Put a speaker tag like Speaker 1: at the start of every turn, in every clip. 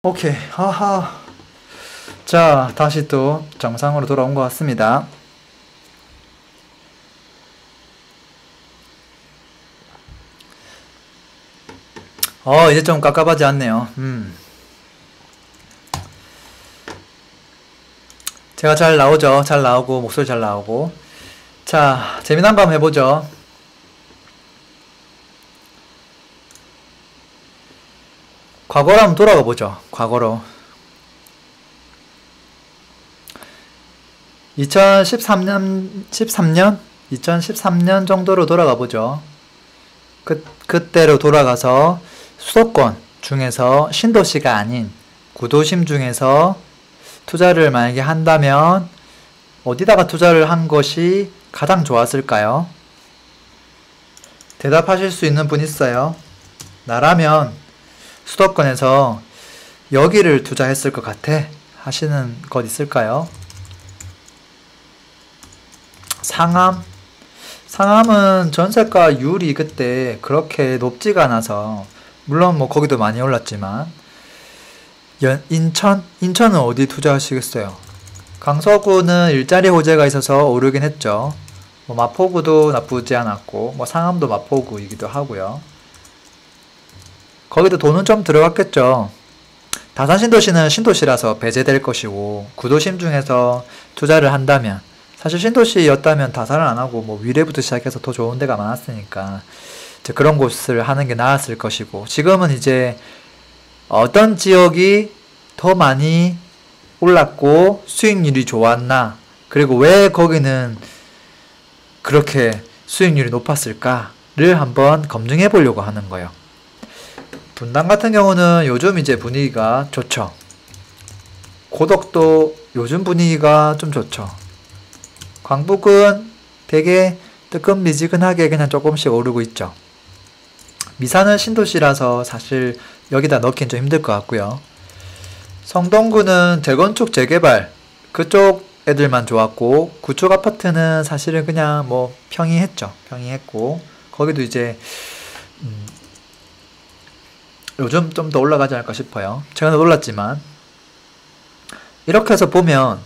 Speaker 1: 오케이. 하하. 자, 다시 또 정상으로 돌아온 것 같습니다. 이제 좀 깝깝하지 않네요. 제가 잘 나오죠? 잘 나오고, 목소리 잘 나오고. 자, 재미난 거 한번 해보죠. 과거로 한번 돌아가 보죠. 과거로. 2013년 정도로 돌아가 보죠. 그때로 돌아가서 수도권 중에서 신도시가 아닌 구도심 중에서 투자를 만약에 한다면 어디다가 투자를 한 것이 가장 좋았을까요? 대답하실 수 있는 분 있어요? 나라면 수도권에서 여기를 투자했을 것 같아 하시는 것 있을까요? 상암은 전세가율이 그때 그렇게 높지가 않아서, 물론 뭐 거기도 많이 올랐지만, 인천은 어디 투자하시겠어요? 강서구는 일자리 호재가 있어서 오르긴 했죠. 뭐 마포구도 나쁘지 않았고, 뭐 상암도 마포구이기도 하고요. 거기도 돈은 좀 들어갔겠죠. 다산신도시는 신도시라서 배제될 것이고, 구도심 중에서 투자를 한다면, 사실 신도시였다면 다산을 안 하고 뭐 위례부터 시작해서 더 좋은 데가 많았으니까 이제 그런 곳을 하는 게 나았을 것이고, 지금은 이제 어떤 지역이 더 많이 올랐고 수익률이 좋았나, 그리고 왜 거기는 그렇게 수익률이 높았을까를 한번 검증해 보려고 하는 거예요. 분당 같은 경우는 요즘 이제 분위기가 좋죠. 고덕도 요즘 분위기가 좀 좋죠. 광북은 되게 뜨끈미지근하게 그냥 조금씩 오르고 있죠. 미산은 신도시라서 사실 여기다 넣긴 좀 힘들 것 같고요. 성동구는 재건축 재개발 그쪽 애들만 좋았고, 구축 아파트는 사실은 그냥 뭐 평이했죠. 평이했고, 거기도 이제 요즘 좀 더 올라가지 않을까 싶어요. 최근에 올랐지만. 이렇게 해서 보면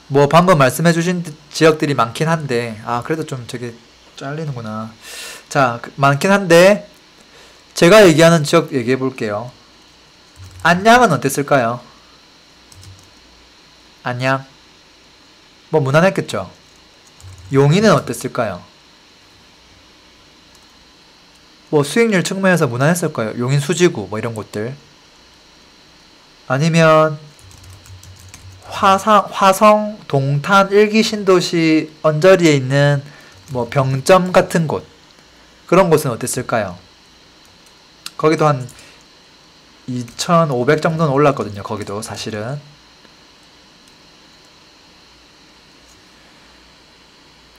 Speaker 1: 뭐 방금 말씀해 주신 지역들이 많긴 한데, 그래도 좀 저게 잘리는구나. 자, 많긴 한데 제가 얘기하는 지역 얘기해 볼게요. 안양은 어땠을까요? 안양 뭐 무난했겠죠. 용인은 어땠을까요? 뭐 수익률 측면에서 무난했을 거예요. 용인 수지구 뭐 이런 곳들. 아니면 화성, 동탄, 일기 신도시 언저리에 있는 뭐 병점 같은 곳, 그런 곳은 어땠을까요? 거기도 한 2,500 정도는 올랐거든요. 거기도 사실은.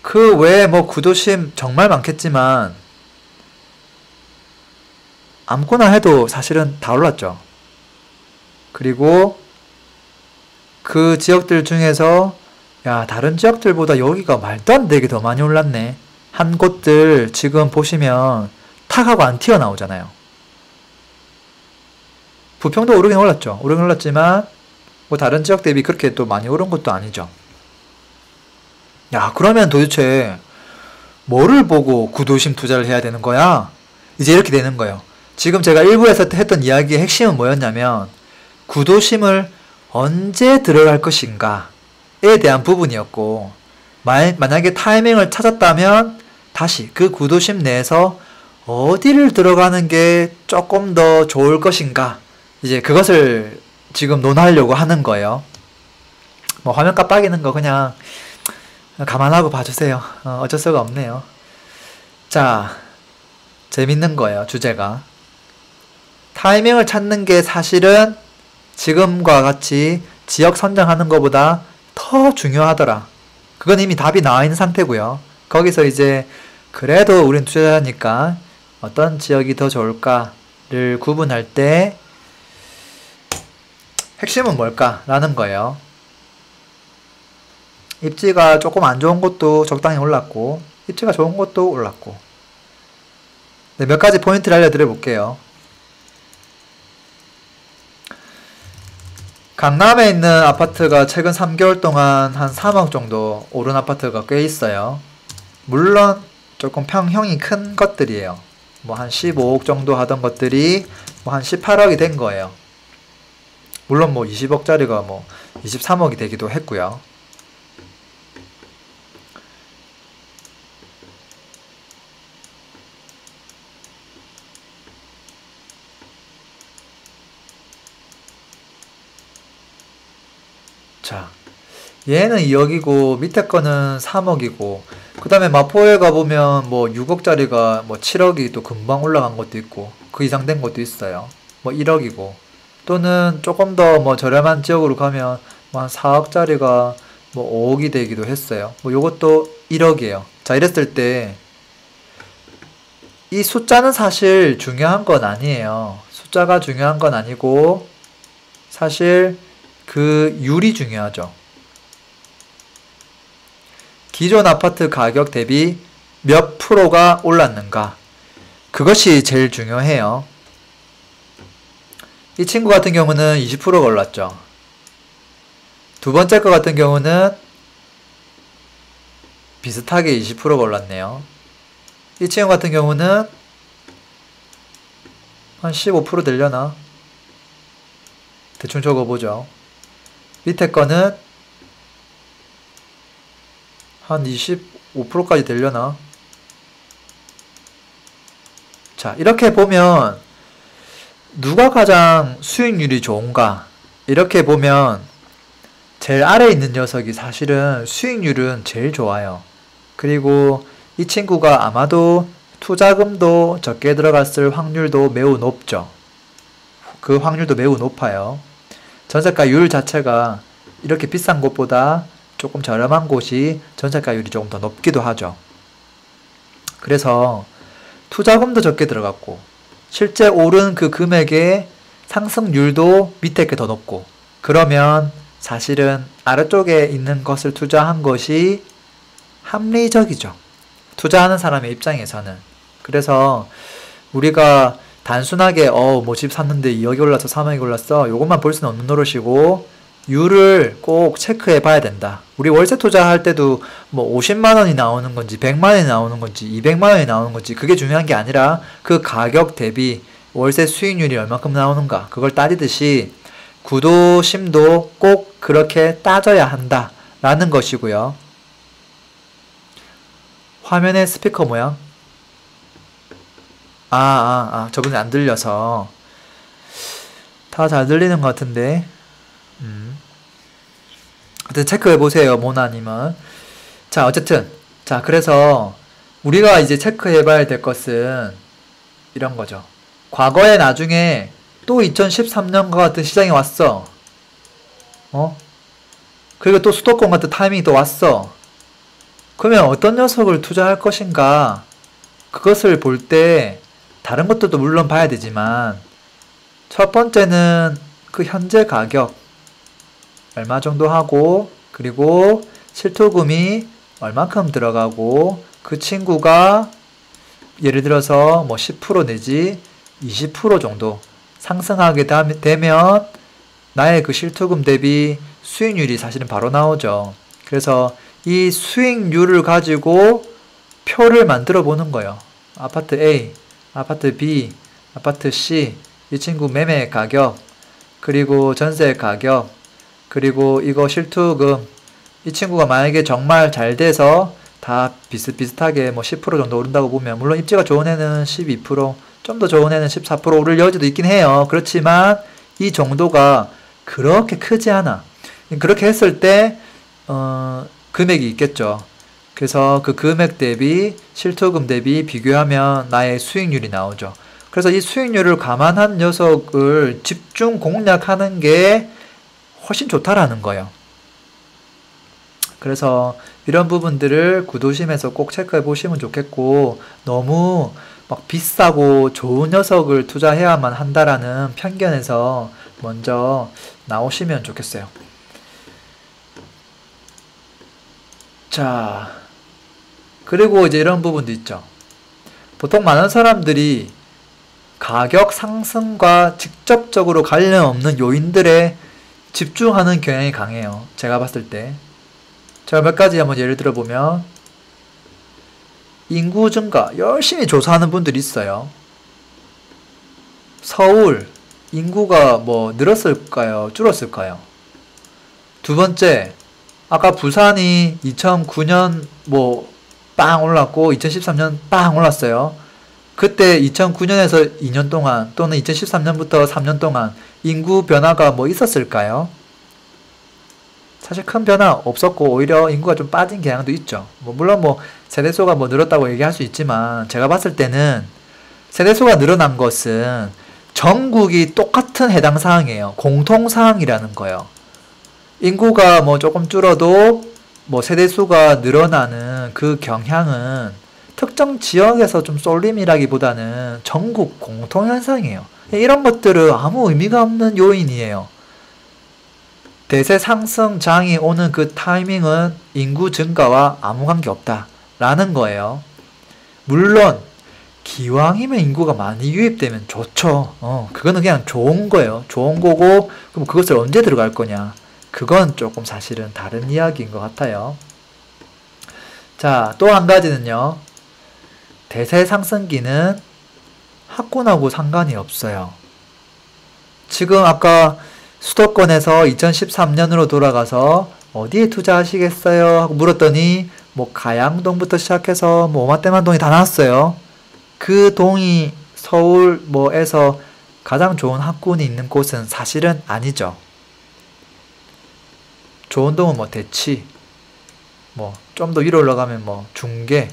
Speaker 1: 그 외에 뭐 구도심 정말 많겠지만 아무거나 해도 사실은 다 올랐죠. 그리고 그 지역들 중에서 야, 다른 지역들보다 여기가 말도 안 되게 더 많이 올랐네 한 곳들 지금 보시면 탁하고 안 튀어나오잖아요. 부평도 오르긴 올랐죠. 오르긴 올랐지만 뭐 다른 지역 대비 그렇게 또 많이 오른 것도 아니죠. 야, 그러면 도대체 뭐를 보고 구도심 투자를 해야 되는 거야? 이제 이렇게 되는 거예요. 지금 제가 일부에서 했던 이야기의 핵심은 뭐였냐면, 구도심을 언제 들어갈 것인가에 대한 부분이었고, 만약에 타이밍을 찾았다면 다시 그 구도심 내에서 어디를 들어가는 게 조금 더 좋을 것인가, 이제 그것을 지금 논하려고 하는 거예요. 뭐 화면 깜빡이는 거 그냥 감안하고 봐주세요. 어쩔 수가 없네요. 자, 재밌는 거예요. 주제가 타이밍을 찾는 게 사실은 지금과 같이 지역 선정하는 것보다 더 중요하더라. 그건 이미 답이 나와 있는 상태고요. 거기서 이제 그래도 우린 투자자니까 어떤 지역이 더 좋을까를 구분할 때 핵심은 뭘까라는 거예요. 입지가 조금 안 좋은 곳도 적당히 올랐고, 입지가 좋은 곳도 올랐고. 네, 몇 가지 포인트를 알려드려 볼게요. 강남에 있는 아파트가 최근 3개월 동안 한 3억 정도 오른 아파트가 꽤 있어요. 물론 조금 평형이 큰 것들이에요. 뭐 한 15억 정도 하던 것들이 뭐 한 18억이 된 거예요. 물론 뭐 20억짜리가 뭐 23억이 되기도 했고요. 자, 얘는 2억이고 밑에 거는 3억이고 그 다음에 마포에 가보면 뭐 6억짜리가 뭐 7억이 또 금방 올라간 것도 있고 그 이상 된 것도 있어요. 뭐 1억이고 또는 조금 더 뭐 저렴한 지역으로 가면 뭐 한 4억짜리가 뭐 5억이 되기도 했어요. 뭐 요것도 1억이에요. 자, 이랬을 때 이 숫자는 사실 중요한 건 아니에요. 숫자가 중요한 건 아니고 사실 그 율이 중요하죠. 기존 아파트 가격 대비 몇 프로가 올랐는가? 그것이 제일 중요해요. 이 친구 같은 경우는 20%가 올랐죠. 두 번째 거 같은 경우는 비슷하게 20%가 올랐네요. 이 친구 같은 경우는 한 15% 되려나? 대충 적어보죠. 밑에 거는 한 25%까지 되려나? 자, 이렇게 보면 누가 가장 수익률이 좋은가? 이렇게 보면 제일 아래에 있는 녀석이 사실은 수익률은 제일 좋아요. 그리고 이 친구가 아마도 투자금도 적게 들어갔을 확률도 매우 높죠. 그 확률도 매우 높아요. 전세가율 자체가 이렇게 비싼 곳보다 조금 저렴한 곳이 전세가율이 조금 더 높기도 하죠. 그래서 투자금도 적게 들어갔고 실제 오른 그 금액의 상승률도 밑에 게 더 높고 그러면 사실은 아래쪽에 있는 것을 투자한 것이 합리적이죠. 투자하는 사람의 입장에서는. 그래서 우리가 단순하게 뭐 집 샀는데 2억이 올랐어 3억이 올랐어 요것만 볼 수는 없는 노릇이고 율을 꼭 체크해 봐야 된다. 우리 월세 투자할 때도 뭐 50만원이 나오는 건지 100만원이 나오는 건지 200만원이 나오는 건지 그게 중요한 게 아니라 그 가격 대비 월세 수익률이 얼마큼 나오는가 그걸 따지듯이 구도 심도 꼭 그렇게 따져야 한다 라는 것이고요. 화면의 스피커 모양 저번에 안 들려서 다 잘 들리는 것 같은데 하여튼 체크해보세요 모나님은. 자 어쨌든 자 그래서 우리가 이제 체크해봐야 될 것은 이런 거죠. 과거에 나중에 또 2013년과 같은 시장이 왔어. 그리고 또 수도권 같은 타이밍이 또 왔어. 그러면 어떤 녀석을 투자할 것인가 그것을 볼 때 다른 것들도 물론 봐야 되지만 첫 번째는 그 현재 가격 얼마 정도 하고 그리고 실토금이 얼마큼 들어가고 그 친구가 예를 들어서 뭐 10% 내지 20% 정도 상승하게 되면 나의 그 실토금 대비 수익률이 사실은 바로 나오죠. 그래서 이 수익률을 가지고 표를 만들어 보는 거예요. 아파트 A, 아파트 B, 아파트 C, 이 친구 매매 가격, 그리고 전세 가격, 그리고 이거 실투금, 이 친구가 만약에 정말 잘 돼서 다 비슷비슷하게 뭐 10% 정도 오른다고 보면 물론 입지가 좋은 애는 12%, 좀 더 좋은 애는 14% 오를 여지도 있긴 해요. 그렇지만 이 정도가 그렇게 크지 않아. 그렇게 했을 때 금액이 있겠죠. 그래서 그 금액 대비 실토금 대비 비교하면 나의 수익률이 나오죠. 그래서 이 수익률을 감안한 녀석을 집중 공략하는 게 훨씬 좋다라는 거예요. 그래서 이런 부분들을 구도심에서 꼭 체크해 보시면 좋겠고 너무 막 비싸고 좋은 녀석을 투자해야만 한다라는 편견에서 먼저 나오시면 좋겠어요. 자, 그리고 이제 이런 부분도 있죠. 보통 많은 사람들이 가격 상승과 직접적으로 관련 없는 요인들에 집중하는 경향이 강해요. 제가 봤을 때. 제가 몇 가지 한번 예를 들어보면 인구 증가 열심히 조사하는 분들이 있어요. 서울 인구가 뭐 늘었을까요? 줄었을까요? 두 번째, 아까 부산이 2009년 뭐 빵 올랐고 2013년 빵 올랐어요. 그때 2009년에서 2년 동안 또는 2013년부터 3년 동안 인구 변화가 뭐 있었을까요? 사실 큰 변화 없었고 오히려 인구가 좀 빠진 경향도 있죠. 뭐 물론 뭐 세대수가 뭐 늘었다고 얘기할 수 있지만 제가 봤을 때는 세대수가 늘어난 것은 전국이 똑같은 해당 사항이에요. 공통 사항이라는 거예요. 인구가 뭐 조금 줄어도 뭐 세대수가 늘어나는 그 경향은 특정 지역에서 좀 쏠림이라기보다는 전국 공통 현상이에요. 이런 것들은 아무 의미가 없는 요인이에요. 대세 상승장이 오는 그 타이밍은 인구 증가와 아무 관계 없다라는 거예요. 물론 기왕이면 인구가 많이 유입되면 좋죠. 그거는 그냥 좋은 거예요. 좋은 거고 그럼 그것을 언제 들어갈 거냐. 그건 조금 사실은 다른 이야기인 것 같아요. 자, 또 한 가지는요. 대세 상승기는 학군하고 상관이 없어요. 지금 아까 수도권에서 2013년으로 돌아가서 어디에 투자하시겠어요? 하고 물었더니 뭐 가양동부터 시작해서 뭐 오마떼만동이 다 나왔어요. 그 동이 서울 뭐에서 가장 좋은 학군이 있는 곳은 사실은 아니죠. 좋은 동은 뭐 대치, 뭐 좀 더 위로 올라가면 뭐 중계,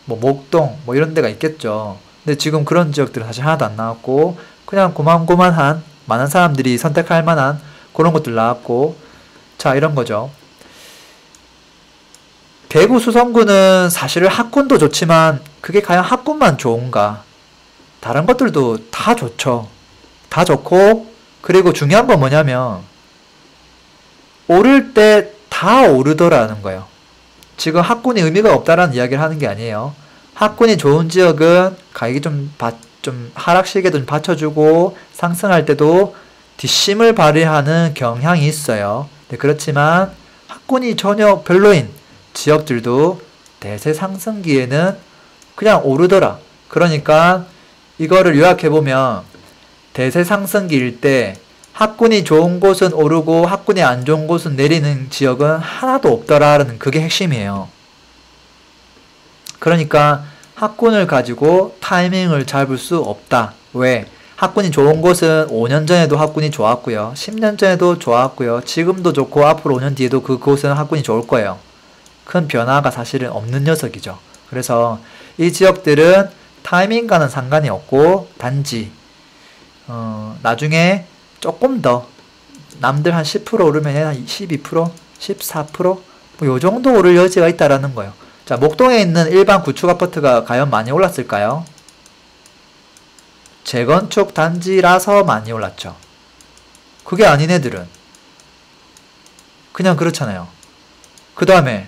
Speaker 1: 뭐 목동 뭐 이런 데가 있겠죠. 근데 지금 그런 지역들은 사실 하나도 안 나왔고 그냥 고만고만한 많은 사람들이 선택할 만한 그런 것들 나왔고 자 이런 거죠. 대구 수성구는 사실 학군도 좋지만 그게 과연 학군만 좋은가? 다른 것들도 다 좋죠. 다 좋고 그리고 중요한 건 뭐냐면 오를 때 다 오르더라는 거예요. 지금 학군이 의미가 없다라는 이야기를 하는 게 아니에요. 학군이 좋은 지역은 가격이 좀 하락시기에도 좀 받쳐주고 상승할 때도 뒷심을 발휘하는 경향이 있어요. 네, 그렇지만 학군이 전혀 별로인 지역들도 대세 상승기에는 그냥 오르더라. 그러니까 이거를 요약해보면 대세 상승기일 때 학군이 좋은 곳은 오르고 학군이 안 좋은 곳은 내리는 지역은 하나도 없더라라는 그게 핵심이에요. 그러니까 학군을 가지고 타이밍을 잡을 수 없다. 왜? 학군이 좋은 곳은 5년 전에도 학군이 좋았고요. 10년 전에도 좋았고요. 지금도 좋고 앞으로 5년 뒤에도 그곳은 학군이 좋을 거예요. 큰 변화가 사실은 없는 녀석이죠. 그래서 이 지역들은 타이밍과는 상관이 없고 단지 나중에 조금 더 남들 한 10% 오르면 한 12%, 14%? 뭐 요 정도 오를 여지가 있다라는 거예요. 자, 목동에 있는 일반 구축 아파트가 과연 많이 올랐을까요? 재건축 단지라서 많이 올랐죠. 그게 아닌 애들은 그냥 그렇잖아요. 그 다음에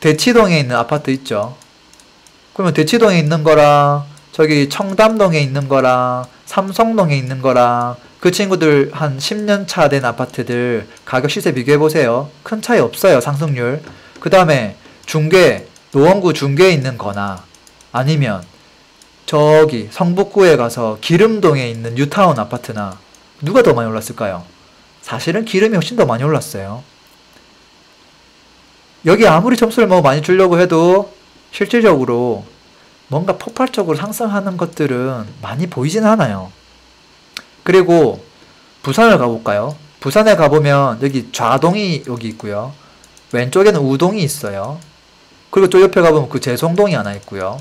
Speaker 1: 대치동에 있는 아파트 있죠. 그러면 대치동에 있는 거랑 저기 청담동에 있는 거랑 삼성동에 있는 거랑 그 친구들 한 10년 차 된 아파트들 가격 시세 비교해보세요. 큰 차이 없어요. 상승률. 그 다음에 중계, 노원구 중계에 있는 거나 아니면 저기 성북구에 가서 기름동에 있는 뉴타운 아파트나 누가 더 많이 올랐을까요? 사실은 기름이 훨씬 더 많이 올랐어요. 여기 아무리 점수를 뭐 많이 주려고 해도 실질적으로 뭔가 폭발적으로 상승하는 것들은 많이 보이진 않아요. 그리고 부산을 가볼까요? 부산에 가보면 여기 좌동이 여기 있고요. 왼쪽에는 우동이 있어요. 그리고 저 옆에 가보면 그 재송동이 하나 있고요.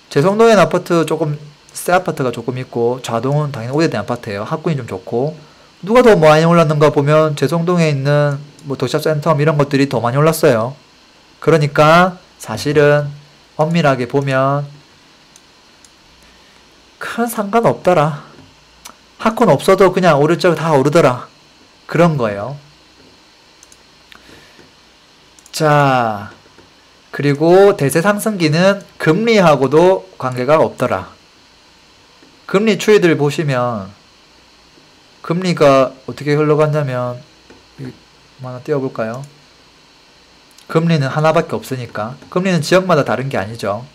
Speaker 1: 재송동에는 아파트 조금 새 아파트가 조금 있고 좌동은 당연히 오래된 아파트예요. 학군이 좀 좋고 누가 더 많이 올랐는가 보면 재송동에 있는 뭐 도시락센터 이런 것들이 더 많이 올랐어요. 그러니까 사실은 엄밀하게 보면 큰 상관없더라. 학군 없어도 그냥 오를 적 다 오르더라. 그런 거예요. 자, 그리고 대세 상승기는 금리하고도 관계가 없더라. 금리 추이들 보시면 금리가 어떻게 흘러갔냐면 하나 띄워볼까요? 금리는 하나밖에 없으니까. 금리는 지역마다 다른 게 아니죠.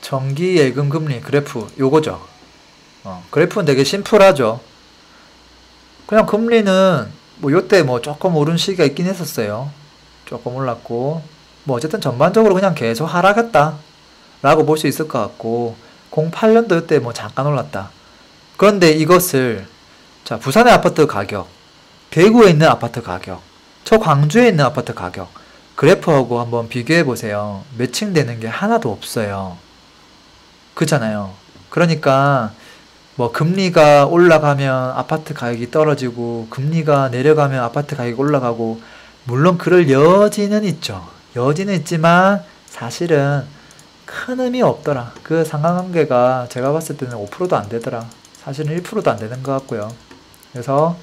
Speaker 1: 정기 예금 금리 그래프 요거죠. 그래프는 되게 심플하죠. 그냥 금리는 뭐 요때 뭐 조금 오른 시기가 있긴 했었어요. 조금 올랐고 뭐 어쨌든 전반적으로 그냥 계속 하락했다 라고 볼 수 있을 것 같고 08년도 요때 뭐 잠깐 올랐다. 그런데 이것을 자 부산의 아파트 가격, 대구에 있는 아파트 가격, 저 광주에 있는 아파트 가격 그래프하고 한번 비교해 보세요. 매칭되는 게 하나도 없어요. 그렇잖아요. 그러니까 뭐 금리가 올라가면 아파트 가격이 떨어지고 금리가 내려가면 아파트 가격이 올라가고 물론 그럴 여지는 있죠. 여지는 있지만 사실은 큰 의미 없더라. 그 상관관계가 제가 봤을 때는 5%도 안 되더라. 사실은 1%도 안 되는 것 같고요. 그래서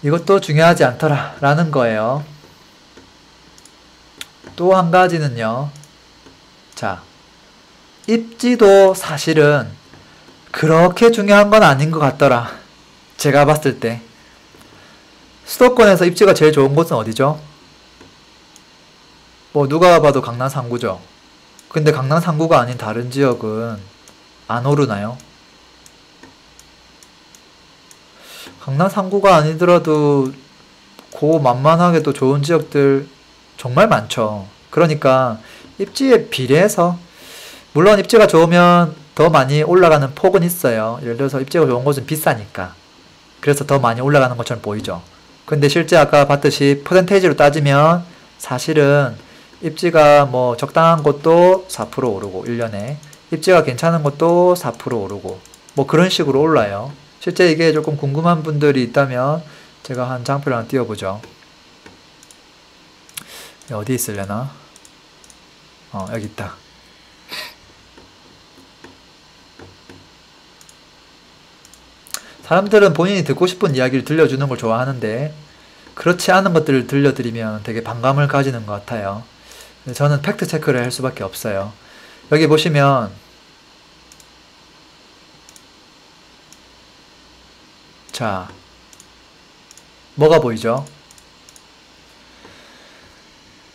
Speaker 1: 이것도 중요하지 않더라 라는 거예요. 또 한 가지는요. 자, 입지도 사실은 그렇게 중요한 건 아닌 것 같더라. 제가 봤을 때. 수도권에서 입지가 제일 좋은 곳은 어디죠? 뭐 누가 봐도 강남 3구죠. 근데 강남 3구가 아닌 다른 지역은 안 오르나요? 강남 3구가 아니더라도 고만만하게도 좋은 지역들 정말 많죠. 그러니까 입지에 비례해서 물론 입지가 좋으면 더 많이 올라가는 폭은 있어요. 예를 들어서 입지가 좋은 곳은 비싸니까. 그래서 더 많이 올라가는 것처럼 보이죠. 근데 실제 아까 봤듯이 퍼센테이지로 따지면 사실은 입지가 뭐 적당한 곳도 4% 오르고 1년에 입지가 괜찮은 곳도 4% 오르고 뭐 그런 식으로 올라요. 실제 이게 조금 궁금한 분들이 있다면 제가 한 장표를 하나 띄워보죠. 어디 있으려나? 여기 있다. 사람들은 본인이 듣고 싶은 이야기를 들려주는 걸 좋아하는데 그렇지 않은 것들을 들려드리면 되게 반감을 가지는 것 같아요. 저는 팩트 체크를 할 수밖에 없어요. 여기 보시면 자 뭐가 보이죠?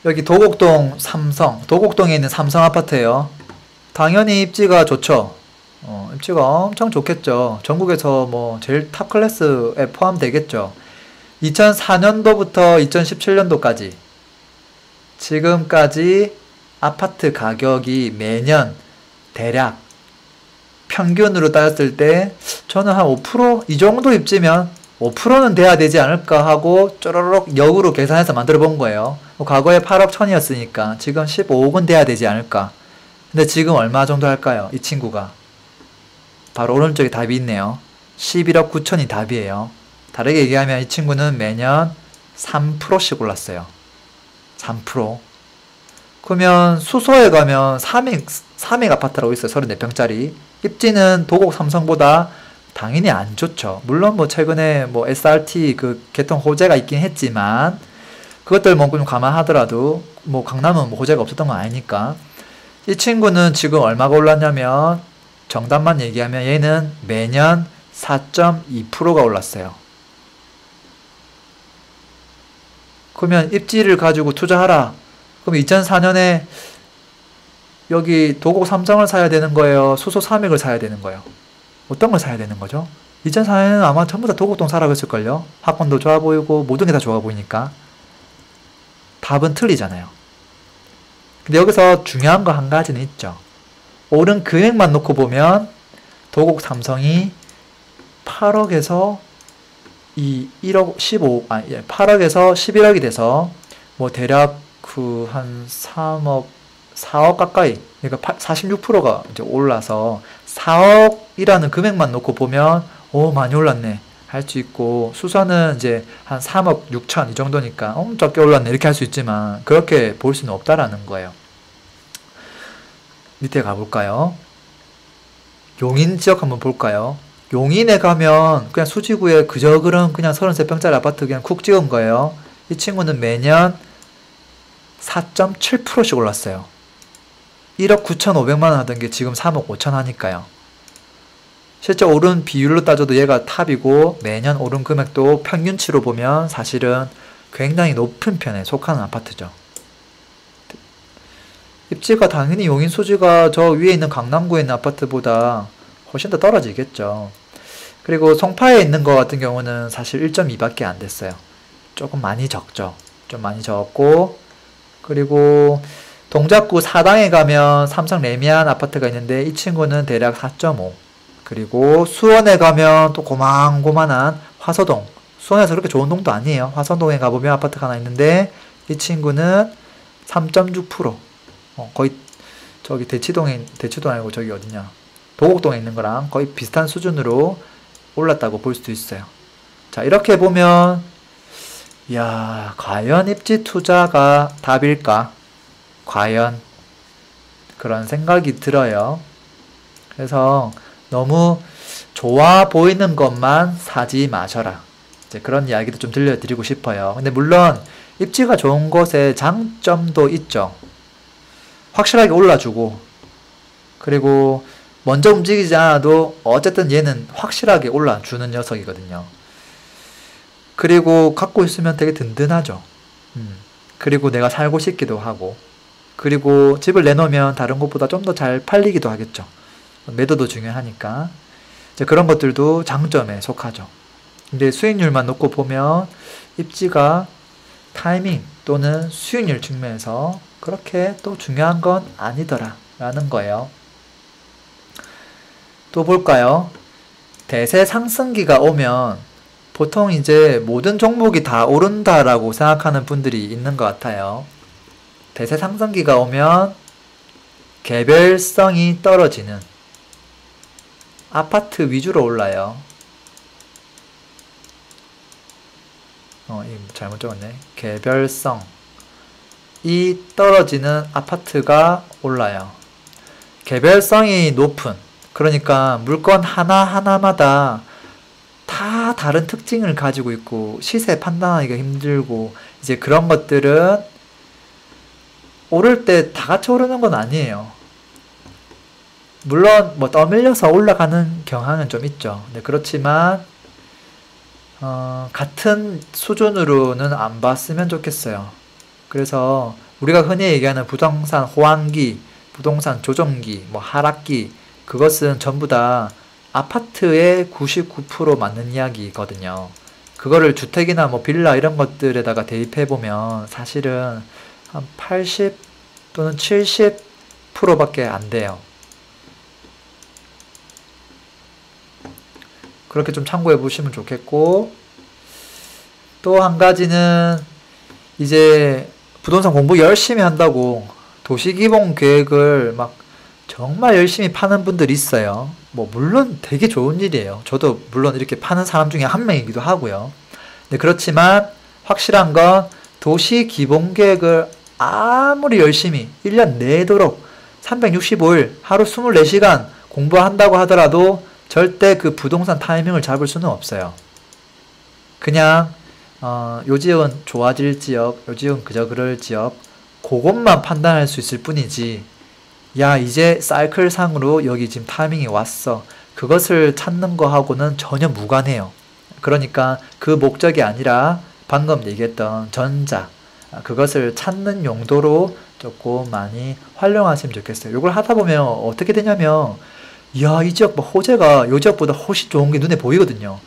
Speaker 1: 여기 도곡동 삼성, 도곡동에 있는 삼성 아파트예요. 당연히 입지가 좋죠. 입지가 엄청 좋겠죠. 전국에서 뭐 제일 탑 클래스에 포함되겠죠. 2004년도부터 2017년도까지 지금까지 아파트 가격이 매년 대략 평균으로 따졌을 때 저는 한 5%이 정도 입지면 5%는 돼야 되지 않을까 하고 쪼르륵 역으로 계산해서 만들어 본 거예요. 과거에 8억 1000이었으니까 지금 15억은 돼야 되지 않을까. 근데 지금 얼마 정도 할까요? 이 친구가 바로 오른쪽에 답이 있네요. 11억 9천이 답이에요. 다르게 얘기하면 이 친구는 매년 3%씩 올랐어요. 3%. 그러면 수소에 가면 3익 아파트라고 있어요. 34평짜리. 입지는 도곡 삼성보다 당연히 안 좋죠. 물론 뭐 최근에 뭐 SRT 그 개통 호재가 있긴 했지만 그것들 뭐 좀 감안하더라도 뭐 강남은 뭐 호재가 없었던 건 아니니까. 이 친구는 지금 얼마가 올랐냐면 정답만 얘기하면 얘는 매년 4.2%가 올랐어요. 그러면 입지를 가지고 투자하라. 그럼 2004년에 여기 도곡 삼성을 사야 되는 거예요? 수소 3익을 사야 되는 거예요? 어떤 걸 사야 되는 거죠? 2004년에는 아마 전부 다 도곡동 사라고 했을걸요? 학원도 좋아 보이고 모든 게 다 좋아 보이니까. 답은 틀리잖아요. 근데 여기서 중요한 거 한 가지는 있죠. 오른 금액만 놓고 보면 도곡 삼성이 8억에서 1억 15, 8억에서 11억이 돼서 뭐 대략 그 한 3억, 4억 가까이, 그러니까 46%가 이제 올라서 4억이라는 금액만 놓고 보면 오 많이 올랐네 할 할 수 있고, 수서는 이제 한 3억 6천 이 정도니까 적게 올랐네 이렇게 할 수 있지만 그렇게 볼 수는 없다라는 거예요. 밑에 가볼까요? 용인 지역 한번 볼까요? 용인에 가면 그냥 수지구에 그저 그런 그냥 33평짜리 아파트 그냥 쿡 찍은 거예요. 이 친구는 매년 4.7%씩 올랐어요. 1억 9,500만 원 하던 게 지금 3억 5천 하니까요. 실제 오른 비율로 따져도 얘가 탑이고 매년 오른 금액도 평균치로 보면 사실은 굉장히 높은 편에 속하는 아파트죠. 입지가 당연히 용인 수지가 저 위에 있는 강남구에 있는 아파트보다 훨씬 더 떨어지겠죠. 그리고 송파에 있는 거 같은 경우는 사실 1.2밖에 안 됐어요. 조금 많이 적죠. 좀 많이 적고, 그리고 동작구 사당에 가면 삼성 레미안 아파트가 있는데 이 친구는 대략 4.5. 그리고 수원에 가면 또 고만고만한 화서동. 수원에서 그렇게 좋은 동도 아니에요. 화서동에 가보면 아파트가 하나 있는데 이 친구는 3.6%. 거의 저기 대치동 아니고 저기 어디냐. 도곡동에 있는 거랑 거의 비슷한 수준으로 올랐다고 볼 수도 있어요. 자, 이렇게 보면 이야, 과연 입지 투자가 답일까? 과연 그런 생각이 들어요. 그래서 너무 좋아 보이는 것만 사지 마셔라. 이제 그런 이야기도 좀 들려드리고 싶어요. 근데 물론 입지가 좋은 곳에 장점도 있죠. 확실하게 올라주고, 그리고 먼저 움직이지 않아도 어쨌든 얘는 확실하게 올라주는 녀석이거든요. 그리고 갖고 있으면 되게 든든하죠. 그리고 내가 살고 싶기도 하고, 그리고 집을 내놓으면 다른 곳보다 좀 더 잘 팔리기도 하겠죠. 매도도 중요하니까. 이제 그런 것들도 장점에 속하죠. 근데 수익률만 놓고 보면 입지가 타이밍 또는 수익률 측면에서 그렇게 또 중요한 건 아니더라 라는 거예요. 또 볼까요? 대세 상승기가 오면 보통 이제 모든 종목이 다 오른다라고 생각하는 분들이 있는 것 같아요. 대세 상승기가 오면 개별성이 떨어지는 아파트 위주로 올라요. 잘못 적었네. 개별성이 떨어지는 아파트가 올라요. 개별성이 높은, 그러니까 물건 하나하나마다 다 다른 특징을 가지고 있고 시세 판단하기가 힘들고, 이제 그런 것들은 오를 때 다 같이 오르는 건 아니에요. 물론 뭐 떠밀려서 올라가는 경향은 좀 있죠. 네, 그렇지만 같은 수준으로는 안 봤으면 좋겠어요. 그래서 우리가 흔히 얘기하는 부동산 호황기, 부동산 조정기, 뭐 하락기, 그것은 전부 다 아파트의 99% 맞는 이야기거든요. 그거를 주택이나 뭐 빌라 이런 것들에다가 대입해보면 사실은 한 80 또는 70%밖에 안 돼요. 그렇게 좀 참고해 보시면 좋겠고, 또 한 가지는 이제 부동산 공부 열심히 한다고 도시기본 계획을 막 정말 열심히 파는 분들이 있어요. 뭐 물론 되게 좋은 일이에요. 저도 물론 이렇게 파는 사람 중에 한 명이기도 하고요. 네, 그렇지만 확실한 건 도시기본계획을 아무리 열심히 1년 내도록 365일 하루 24시간 공부한다고 하더라도 절대 그 부동산 타이밍을 잡을 수는 없어요. 그냥 요 지역은 좋아질 지역, 요 지역은 그저 그럴 지역, 그것만 판단할 수 있을 뿐이지, 야 이제 사이클상으로 여기 지금 타이밍이 왔어, 그것을 찾는 거하고는 전혀 무관해요. 그러니까 그 목적이 아니라 방금 얘기했던 전자, 그것을 찾는 용도로 조금 많이 활용하시면 좋겠어요. 이걸 하다 보면 어떻게 되냐면, 야, 이 지역 뭐 호재가 요 지역보다 훨씬 좋은 게 눈에 보이거든요.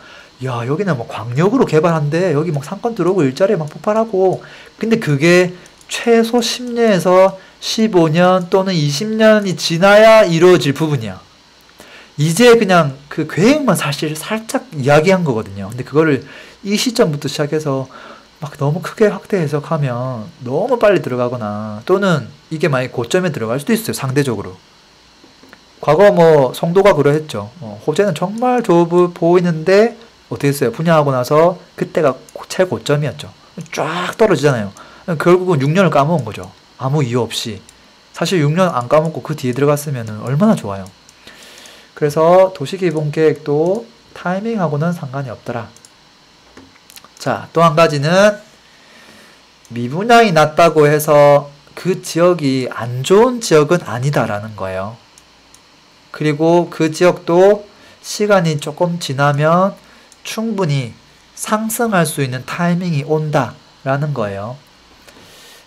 Speaker 1: 야, 여기는 뭐 광역으로 개발한대. 여기 막 상권 들어오고 일자리 막 폭발하고. 근데 그게 최소 10년에서 15년 또는 20년이 지나야 이루어질 부분이야. 이제 그냥 그 계획만 사실 살짝 이야기한 거거든요. 근데 그거를 이 시점부터 시작해서 막 너무 크게 확대 해석하면 너무 빨리 들어가거나, 또는 이게 만약 고점에 들어갈 수도 있어요, 상대적으로. 과거 뭐 송도가 그러했죠. 호재는 정말 좋아 보이는데 어떻게 했어요? 분양하고 나서 그때가 최고점이었죠. 쫙 떨어지잖아요. 결국은 6년을 까먹은 거죠. 아무 이유 없이. 사실 6년 안 까먹고 그 뒤에 들어갔으면 얼마나 좋아요. 그래서 도시기본계획도 타이밍하고는 상관이 없더라. 자, 또 한 가지는 미분양이 났다고 해서 그 지역이 안 좋은 지역은 아니다라는 거예요. 그리고 그 지역도 시간이 조금 지나면 충분히 상승할 수 있는 타이밍이 온다라는 거예요.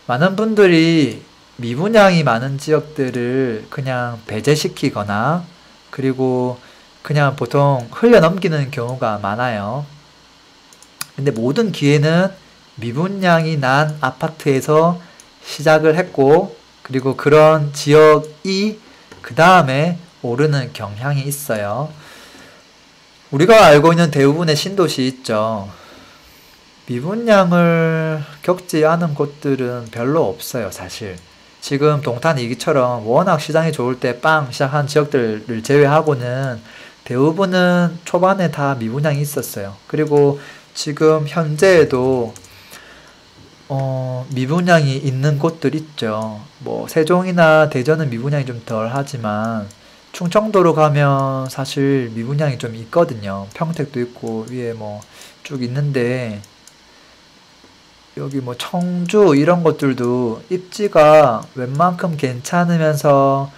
Speaker 1: 많은 분들이 미분양이 많은 지역들을 그냥 배제시키거나 그리고 그냥 보통 흘려넘기는 경우가 많아요. 근데 모든 기회는 미분양이 난 아파트에서 시작을 했고 그리고 그런 지역이 그 다음에 오르는 경향이 있어요. 우리가 알고 있는 대부분의 신도시 있죠. 미분양을 겪지 않은 곳들은 별로 없어요, 사실. 지금 동탄 이기처럼 워낙 시장이 좋을 때 빵 시작한 지역들을 제외하고는 대부분은 초반에 다 미분양이 있었어요. 그리고 지금 현재에도 미분양이 있는 곳들 있죠. 뭐 세종이나 대전은 미분양이 좀 덜 하지만 충청도로 가면 사실 미분양이 좀 있거든요. 평택도 있고 위에 뭐 쭉 있는데 여기 뭐 청주 이런 것들도 입지가 웬만큼 괜찮으면서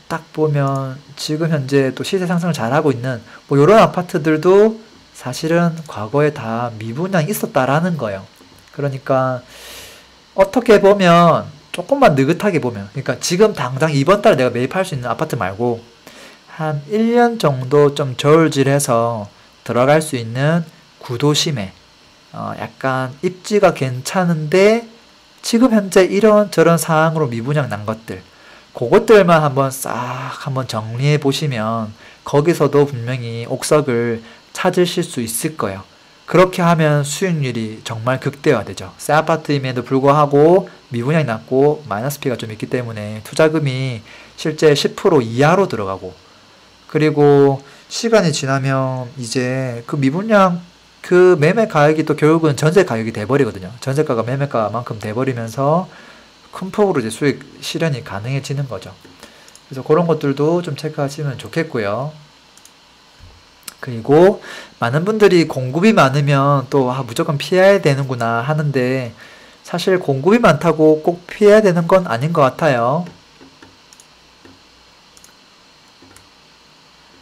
Speaker 1: 딱 보면 지금 현재 또 시세 상승을 잘하고 있는 뭐 이런 아파트들도 사실은 과거에 다 미분양이 있었다라는 거예요. 그러니까 어떻게 보면 조금만 느긋하게 보면 그러니까 지금 당장 이번 달에 내가 매입할 수 있는 아파트 말고 한 1년 정도 좀 저울질해서 들어갈 수 있는 구도심에 약간 입지가 괜찮은데 지금 현재 이런저런 상황으로 미분양 난 것들 그것들만 한번 싹 한번 정리해 보시면 거기서도 분명히 옥석을 찾으실 수 있을 거예요. 그렇게 하면 수익률이 정말 극대화되죠. 새 아파트임에도 불구하고 미분양이 낮고 마이너스 피가 좀 있기 때문에 투자금이 실제 10% 이하로 들어가고 그리고 시간이 지나면 이제 그 미분양 그 매매 가격이 또 결국은 전세 가격이 돼버리거든요. 전세가가 매매가만큼 돼버리면서 큰 폭으로 이제 수익 실현이 가능해지는 거죠. 그래서 그런 것들도 좀 체크하시면 좋겠고요. 그리고 많은 분들이 공급이 많으면 또 무조건 피해야 되는구나 하는데 사실 공급이 많다고 꼭 피해야 되는 건 아닌 것 같아요.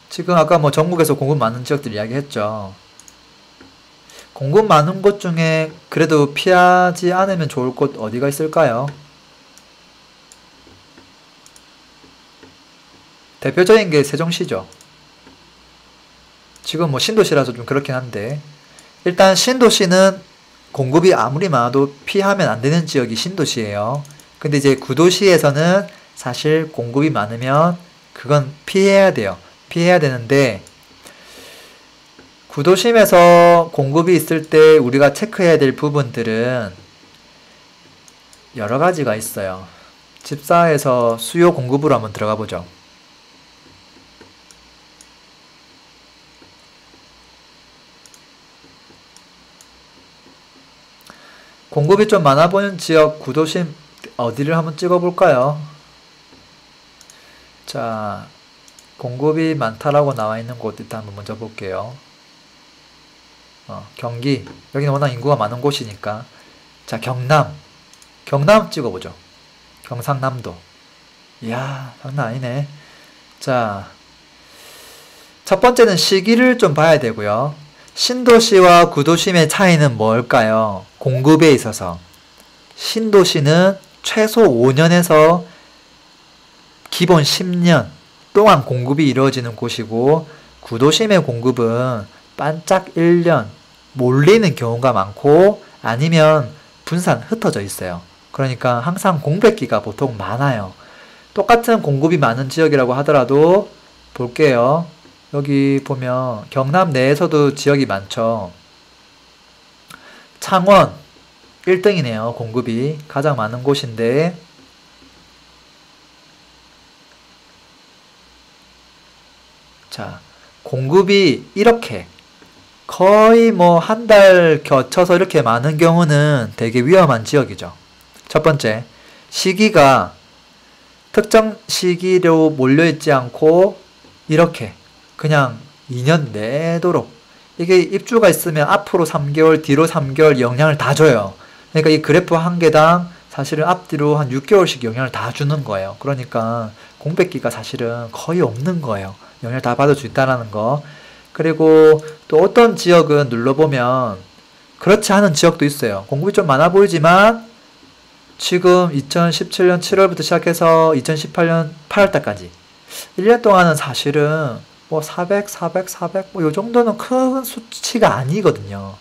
Speaker 1: 지금 아까 뭐 전국에서 공급 많은 지역들 이야기했죠. 공급 많은 곳 중에 그래도 피하지 않으면 좋을 곳 어디가 있을까요? 대표적인 게 세종시죠. 지금 뭐 신도시라서 좀 그렇긴 한데 일단 신도시는 공급이 아무리 많아도 피하면 안 되는 지역이 신도시예요. 근데 이제 구도시에서는 사실 공급이 많으면 그건 피해야 돼요. 피해야 되는데 구도심에서 공급이 있을 때 우리가 체크해야 될 부분들은 여러 가지가 있어요. 집사에서 수요 공급으로 한번 들어가 보죠. 공급이 좀 많아 보이는 지역 구도심 어디를 한번 찍어 볼까요? 자, 공급이 많다라고 나와 있는 곳 일단 한번 먼저 볼게요. 경기. 여기는 워낙 인구가 많은 곳이니까. 자, 경남. 경남 찍어보죠. 경상남도. 이야, 장난 아니네. 자, 첫 번째는 시기를 좀 봐야 되고요. 신도시와 구도심의 차이는 뭘까요? 공급에 있어서. 신도시는 최소 5년에서 기본 10년 동안 공급이 이루어지는 곳이고, 구도심의 공급은 반짝 1년 몰리는 경우가 많고 아니면 분산 흩어져 있어요. 그러니까 항상 공백기가 보통 많아요. 똑같은 공급이 많은 지역이라고 하더라도 볼게요. 여기 보면 경남 내에서도 지역이 많죠. 창원 1등이네요. 공급이 가장 많은 곳인데 자, 공급이 이렇게 거의 뭐 한 달 겹쳐서 이렇게 많은 경우는 되게 위험한 지역이죠. 첫 번째, 시기가 특정 시기로 몰려있지 않고 이렇게 그냥 2년 내도록 이게 입주가 있으면 앞으로 3개월, 뒤로 3개월 영향을 다 줘요. 그러니까 이 그래프 한 개당 사실은 앞뒤로 한 6개월씩 영향을 다 주는 거예요. 그러니까 공백기가 사실은 거의 없는 거예요. 영향을 다 받을 수 있다는 거. 그리고 또 어떤 지역은 눌러보면 그렇지 않은 지역도 있어요. 공급이 좀 많아 보이지만 지금 2017년 7월부터 시작해서 2018년 8월달까지 1년 동안은 사실은 뭐 400, 400, 400 뭐 요 정도는 큰 수치가 아니거든요.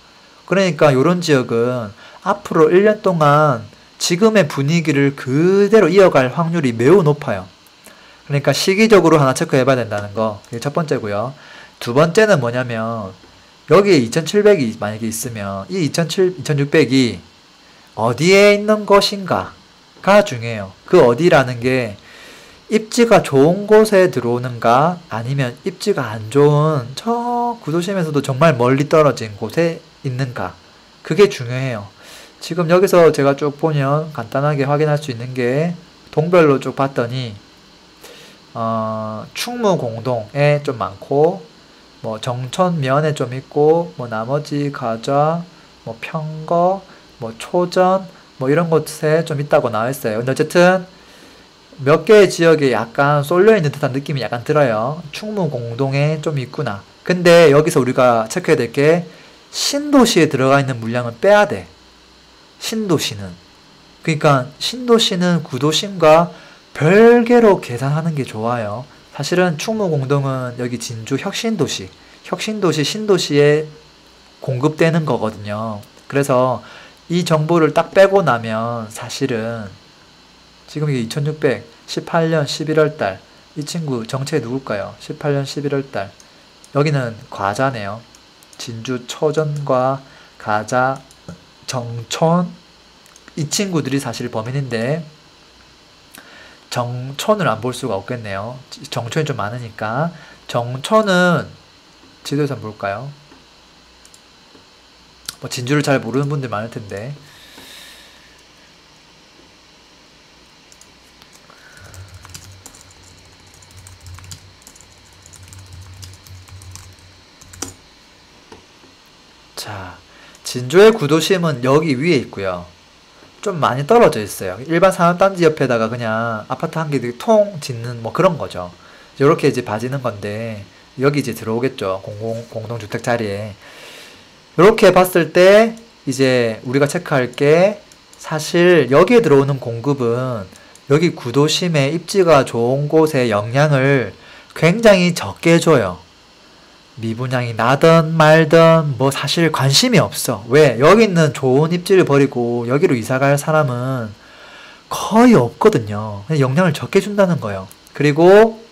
Speaker 1: 그러니까 요런 지역은 앞으로 1년 동안 지금의 분위기를 그대로 이어갈 확률이 매우 높아요. 그러니까 시기적으로 하나 체크해 봐야 된다는 거. 그게 첫 번째고요. 두 번째는 뭐냐면 여기에 2700이 만약에 있으면 이 2600이 어디에 있는 것인가가 중요해요. 그 어디라는 게 입지가 좋은 곳에 들어오는가 아니면 입지가 안 좋은 저 구도심에서도 정말 멀리 떨어진 곳에 있는가, 그게 중요해요. 지금 여기서 제가 쭉 보면 간단하게 확인할 수 있는 게 동별로 쭉 봤더니 충무 공동에 좀 많고 뭐 정천면에 좀 있고 뭐 나머지 가좌 뭐 평거 뭐 초전 뭐 이런 곳에 좀 있다고 나와 있어요. 근데 어쨌든 몇 개의 지역에 약간 쏠려 있는 듯한 느낌이 약간 들어요. 충무 공동에 좀 있구나. 근데 여기서 우리가 체크해야 될 게 신도시에 들어가 있는 물량은 빼야 돼. 신도시는. 그러니까 신도시는 구도심과 별개로 계산하는 게 좋아요. 사실은 충무 공동은 여기 진주 혁신도시, 신도시에 공급되는 거거든요. 그래서 이 정보를 딱 빼고 나면 사실은 지금 이게 2600, 18년 11월달 이 친구 정체 누굴까요? 18년 11월달 여기는 과자네요. 진주 초전과 가자, 정촌 이 친구들이 사실 범인인데 정촌을 안 볼 수가 없겠네요. 정촌이 좀 많으니까. 정촌은 지도에서 한번 볼까요? 뭐 진주를 잘 모르는 분들 많을 텐데. 자, 진주의 구도심은 여기 위에 있고요. 좀 많이 떨어져 있어요. 일반 산업단지 옆에다가 그냥 아파트 한 개 통 짓는 뭐 그런 거죠. 이렇게 이제 봐지는 건데 여기 이제 들어오겠죠. 공동주택 자리에. 이렇게 봤을 때 이제 우리가 체크할 게 사실 여기에 들어오는 공급은 여기 구도심에 입지가 좋은 곳에 영향을 굉장히 적게 줘요. 미분양이 나든 말든 뭐 사실 관심이 없어. 왜? 여기 있는 좋은 입지를 버리고 여기로 이사갈 사람은 거의 없거든요. 영향을 적게 준다는 거예요. 그리고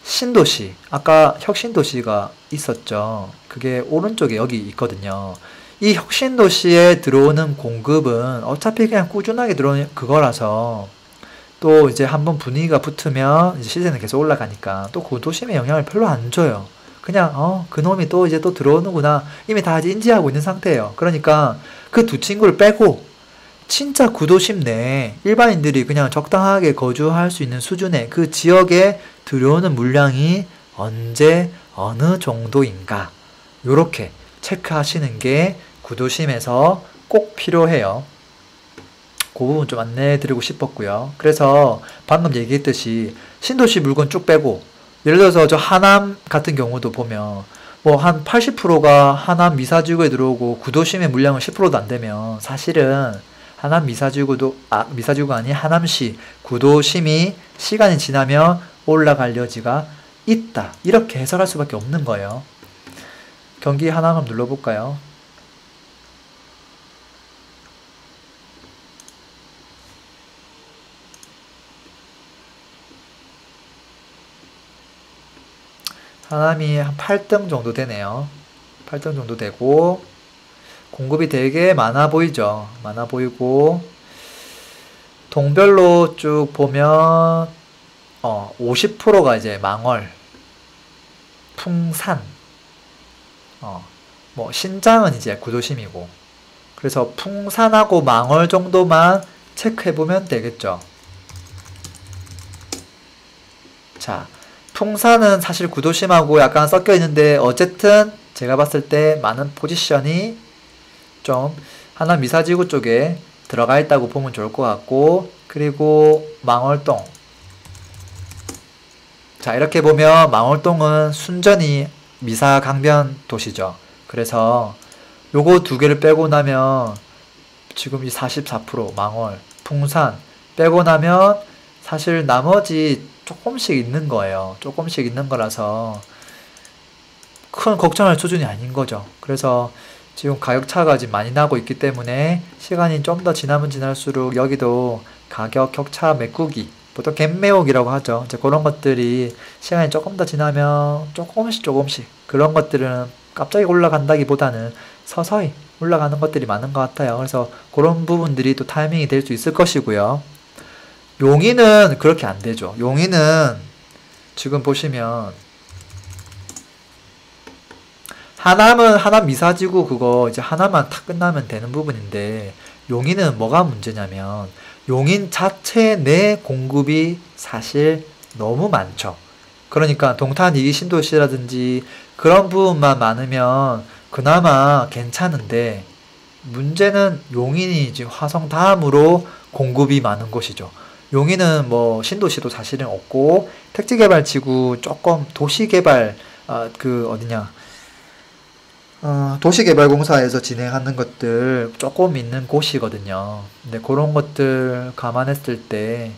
Speaker 1: 신도시, 아까 혁신도시가 있었죠. 그게 오른쪽에 여기 있거든요. 이 혁신도시에 들어오는 공급은 어차피 그냥 꾸준하게 들어오는 그거라서 또 이제 한번 분위기가 붙으면 이제 시세는 계속 올라가니까 또 구도심에 영향을 별로 안 줘요. 그냥 그놈이 또 이제 또 들어오는구나 이미 다 인지하고 있는 상태예요. 그러니까 그 두 친구를 빼고 진짜 구도심 내에 일반인들이 그냥 적당하게 거주할 수 있는 수준의 그 지역에 들어오는 물량이 언제 어느 정도인가 요렇게 체크하시는 게 구도심에서 꼭 필요해요. 그 부분 좀 안내해 드리고 싶었고요. 그래서 방금 얘기했듯이 신도시 물건 쭉 빼고 예를 들어서 저 하남 같은 경우도 보면 뭐 한 80%가 하남 미사지구에 들어오고 구도심의 물량은 10%도 안 되면 사실은 하남 미사지구가 아닌 하남시 구도심이 시간이 지나면 올라갈 여지가 있다. 이렇게 해석할 수밖에 없는 거예요. 경기 하남 한번 눌러볼까요? 하남이 한 8등 정도 되네요. 8등 정도 되고 공급이 되게 많아 보이죠. 많아 보이고 동별로 쭉 보면 50%가 이제 망월, 풍산 뭐 신장은 이제 구도심이고, 그래서 풍산하고 망월 정도만 체크해보면 되겠죠. 자, 풍산은 사실 구도심하고 약간 섞여 있는데 어쨌든 제가 봤을 때 많은 포지션이 좀 하남 미사지구 쪽에 들어가 있다고 보면 좋을 것 같고, 그리고 망월동. 자, 이렇게 보면 망월동은 순전히 미사 강변 도시죠. 그래서 요거 두 개를 빼고 나면 지금 이 44% 망월, 풍산 빼고 나면 사실 나머지 조금씩 있는 거예요. 조금씩 있는 거라서 큰 걱정할 수준이 아닌 거죠. 그래서 지금 가격 차가 지금 많이 나고 있기 때문에 시간이 좀 더 지나면 지날수록 여기도 가격 격차 메꾸기, 보통 갭매혹이라고 하죠. 이제 그런 것들이 시간이 조금 더 지나면 조금씩 그런 것들은 갑자기 올라간다기보다는 서서히 올라가는 것들이 많은 것 같아요. 그래서 그런 부분들이 또 타이밍이 될 수 있을 것이고요. 용인은 그렇게 안 되죠. 용인은 지금 보시면 하남은 하남 미사지구 그거 이제 하나만 탁 끝나면 되는 부분인데, 용인은 뭐가 문제냐면 용인 자체 내 공급이 사실 너무 많죠. 그러니까 동탄 2기 신도시라든지 그런 부분만 많으면 그나마 괜찮은데, 문제는 용인이 지금 화성 다음으로 공급이 많은 곳이죠. 용인은 뭐 신도시도 사실은 없고, 택지개발지구 조금 도시개발 그 어디냐 도시개발공사에서 진행하는 것들 조금 있는 곳이거든요. 근데 그런 것들 감안했을 때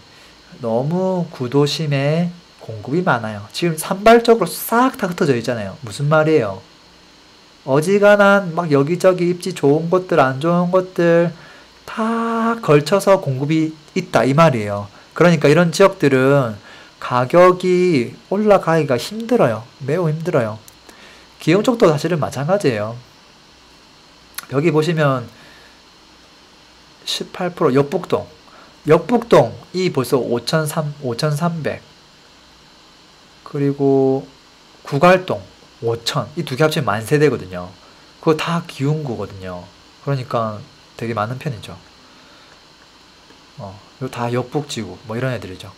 Speaker 1: 너무 구도심에 공급이 많아요. 지금 산발적으로 싹 다 흩어져 있잖아요. 무슨 말이에요? 어지간한 막 여기저기 입지 좋은 것들 안 좋은 것들 다 걸쳐서 공급이 있다 이 말이에요. 그러니까 이런 지역들은 가격이 올라가기가 힘들어요. 매우 힘들어요. 기흥 쪽도 사실은 마찬가지예요. 여기 보시면 18% 역북동. 역북동이 벌써 5,300. 그리고 구갈동 5,000. 이 두 개 합치면 만세대거든요. 그거 다 기흥구거든요. 그러니까 되게 많은 편이죠. 이거 다 역북지구 뭐 이런 애들이죠.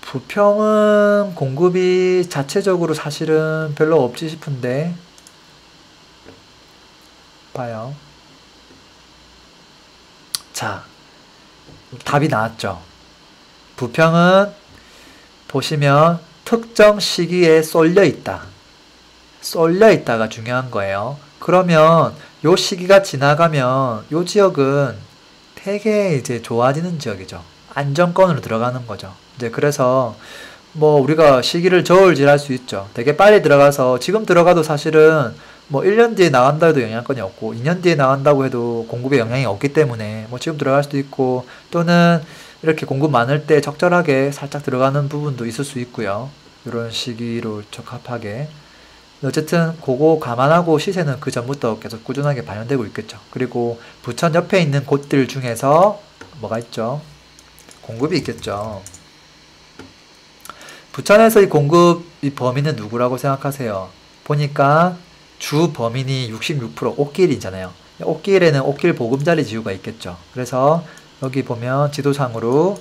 Speaker 1: 부평은 공급이 자체적으로 사실은 별로 없지 싶은데, 봐요. 자, 답이 나왔죠. 부평은 보시면 특정 시기에 쏠려 있다. 쏠려 있다가 중요한 거예요. 그러면 요 시기가 지나가면 요 지역은 되게 이제 좋아지는 지역이죠. 안정권으로 들어가는 거죠. 이제 그래서 뭐 우리가 시기를 저울질할 수 있죠. 되게 빨리 들어가서 지금 들어가도 사실은 뭐 1년 뒤에 나간다 해도 영향권이 없고 2년 뒤에 나간다고 해도 공급에 영향이 없기 때문에 뭐 지금 들어갈 수도 있고, 또는 이렇게 공급 많을 때 적절하게 살짝 들어가는 부분도 있을 수 있고요. 이런 시기로 적합하게. 어쨌든 그거 감안하고 시세는 그 전부터 계속 꾸준하게 반영되고 있겠죠. 그리고 부천 옆에 있는 곳들 중에서 뭐가 있죠? 공급이 있겠죠. 부천에서 이 공급 이 범위는 누구라고 생각하세요? 보니까 주 범인이 66% 옥길이잖아요. 옥길에는 옥길 보금자리 지구가 있겠죠. 그래서 여기 보면 지도상으로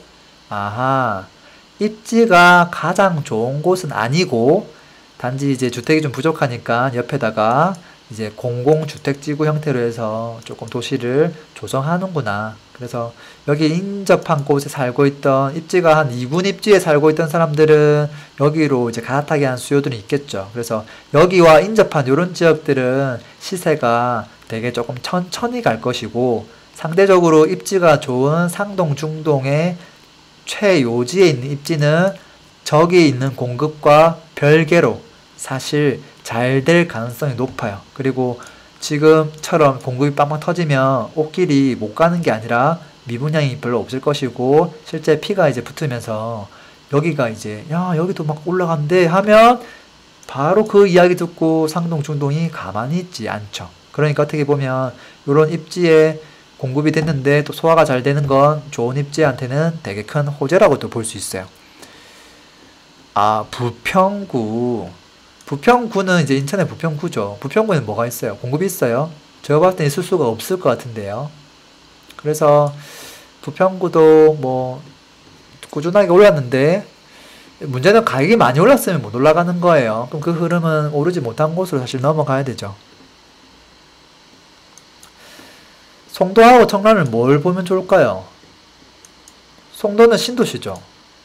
Speaker 1: 아하, 입지가 가장 좋은 곳은 아니고 단지 이제 주택이 좀 부족하니까 옆에다가 이제 공공주택지구 형태로 해서 조금 도시를 조성하는구나. 그래서 여기 인접한 곳에 살고 있던 입지가 한 2분 입지에 살고 있던 사람들은 여기로 이제 갈아타게 한 수요들이 있겠죠. 그래서 여기와 인접한 이런 지역들은 시세가 되게 조금 천천히 갈 것이고, 상대적으로 입지가 좋은 상동, 중동의 최요지에 있는 입지는 저기 있는 공급과 별개로 사실 잘 될 가능성이 높아요. 그리고 지금처럼 공급이 빵빵 터지면 옷길이 못 가는 게 아니라 미분양이 별로 없을 것이고, 실제 피가 이제 붙으면서 여기가 이제 야 여기도 막 올라간대 하면 바로 그 이야기 듣고 상동, 중동이 가만히 있지 않죠. 그러니까 어떻게 보면 이런 입지에 공급이 됐는데 또 소화가 잘 되는 건 좋은 입지한테는 되게 큰 호재라고도 볼 수 있어요. 아, 부평구. 부평구는 이제 인천의 부평구죠. 부평구는 뭐가 있어요? 공급이 있어요? 제가 봤을 때 있을 수가 없을 것 같은데요. 그래서 부평구도 뭐 꾸준하게 올랐는데 문제는 가격이 많이 올랐으면 못 올라가는 거예요. 그럼 그 흐름은 오르지 못한 곳으로 사실 넘어가야 되죠. 송도하고 청라는 뭘 보면 좋을까요? 송도는 신도시죠.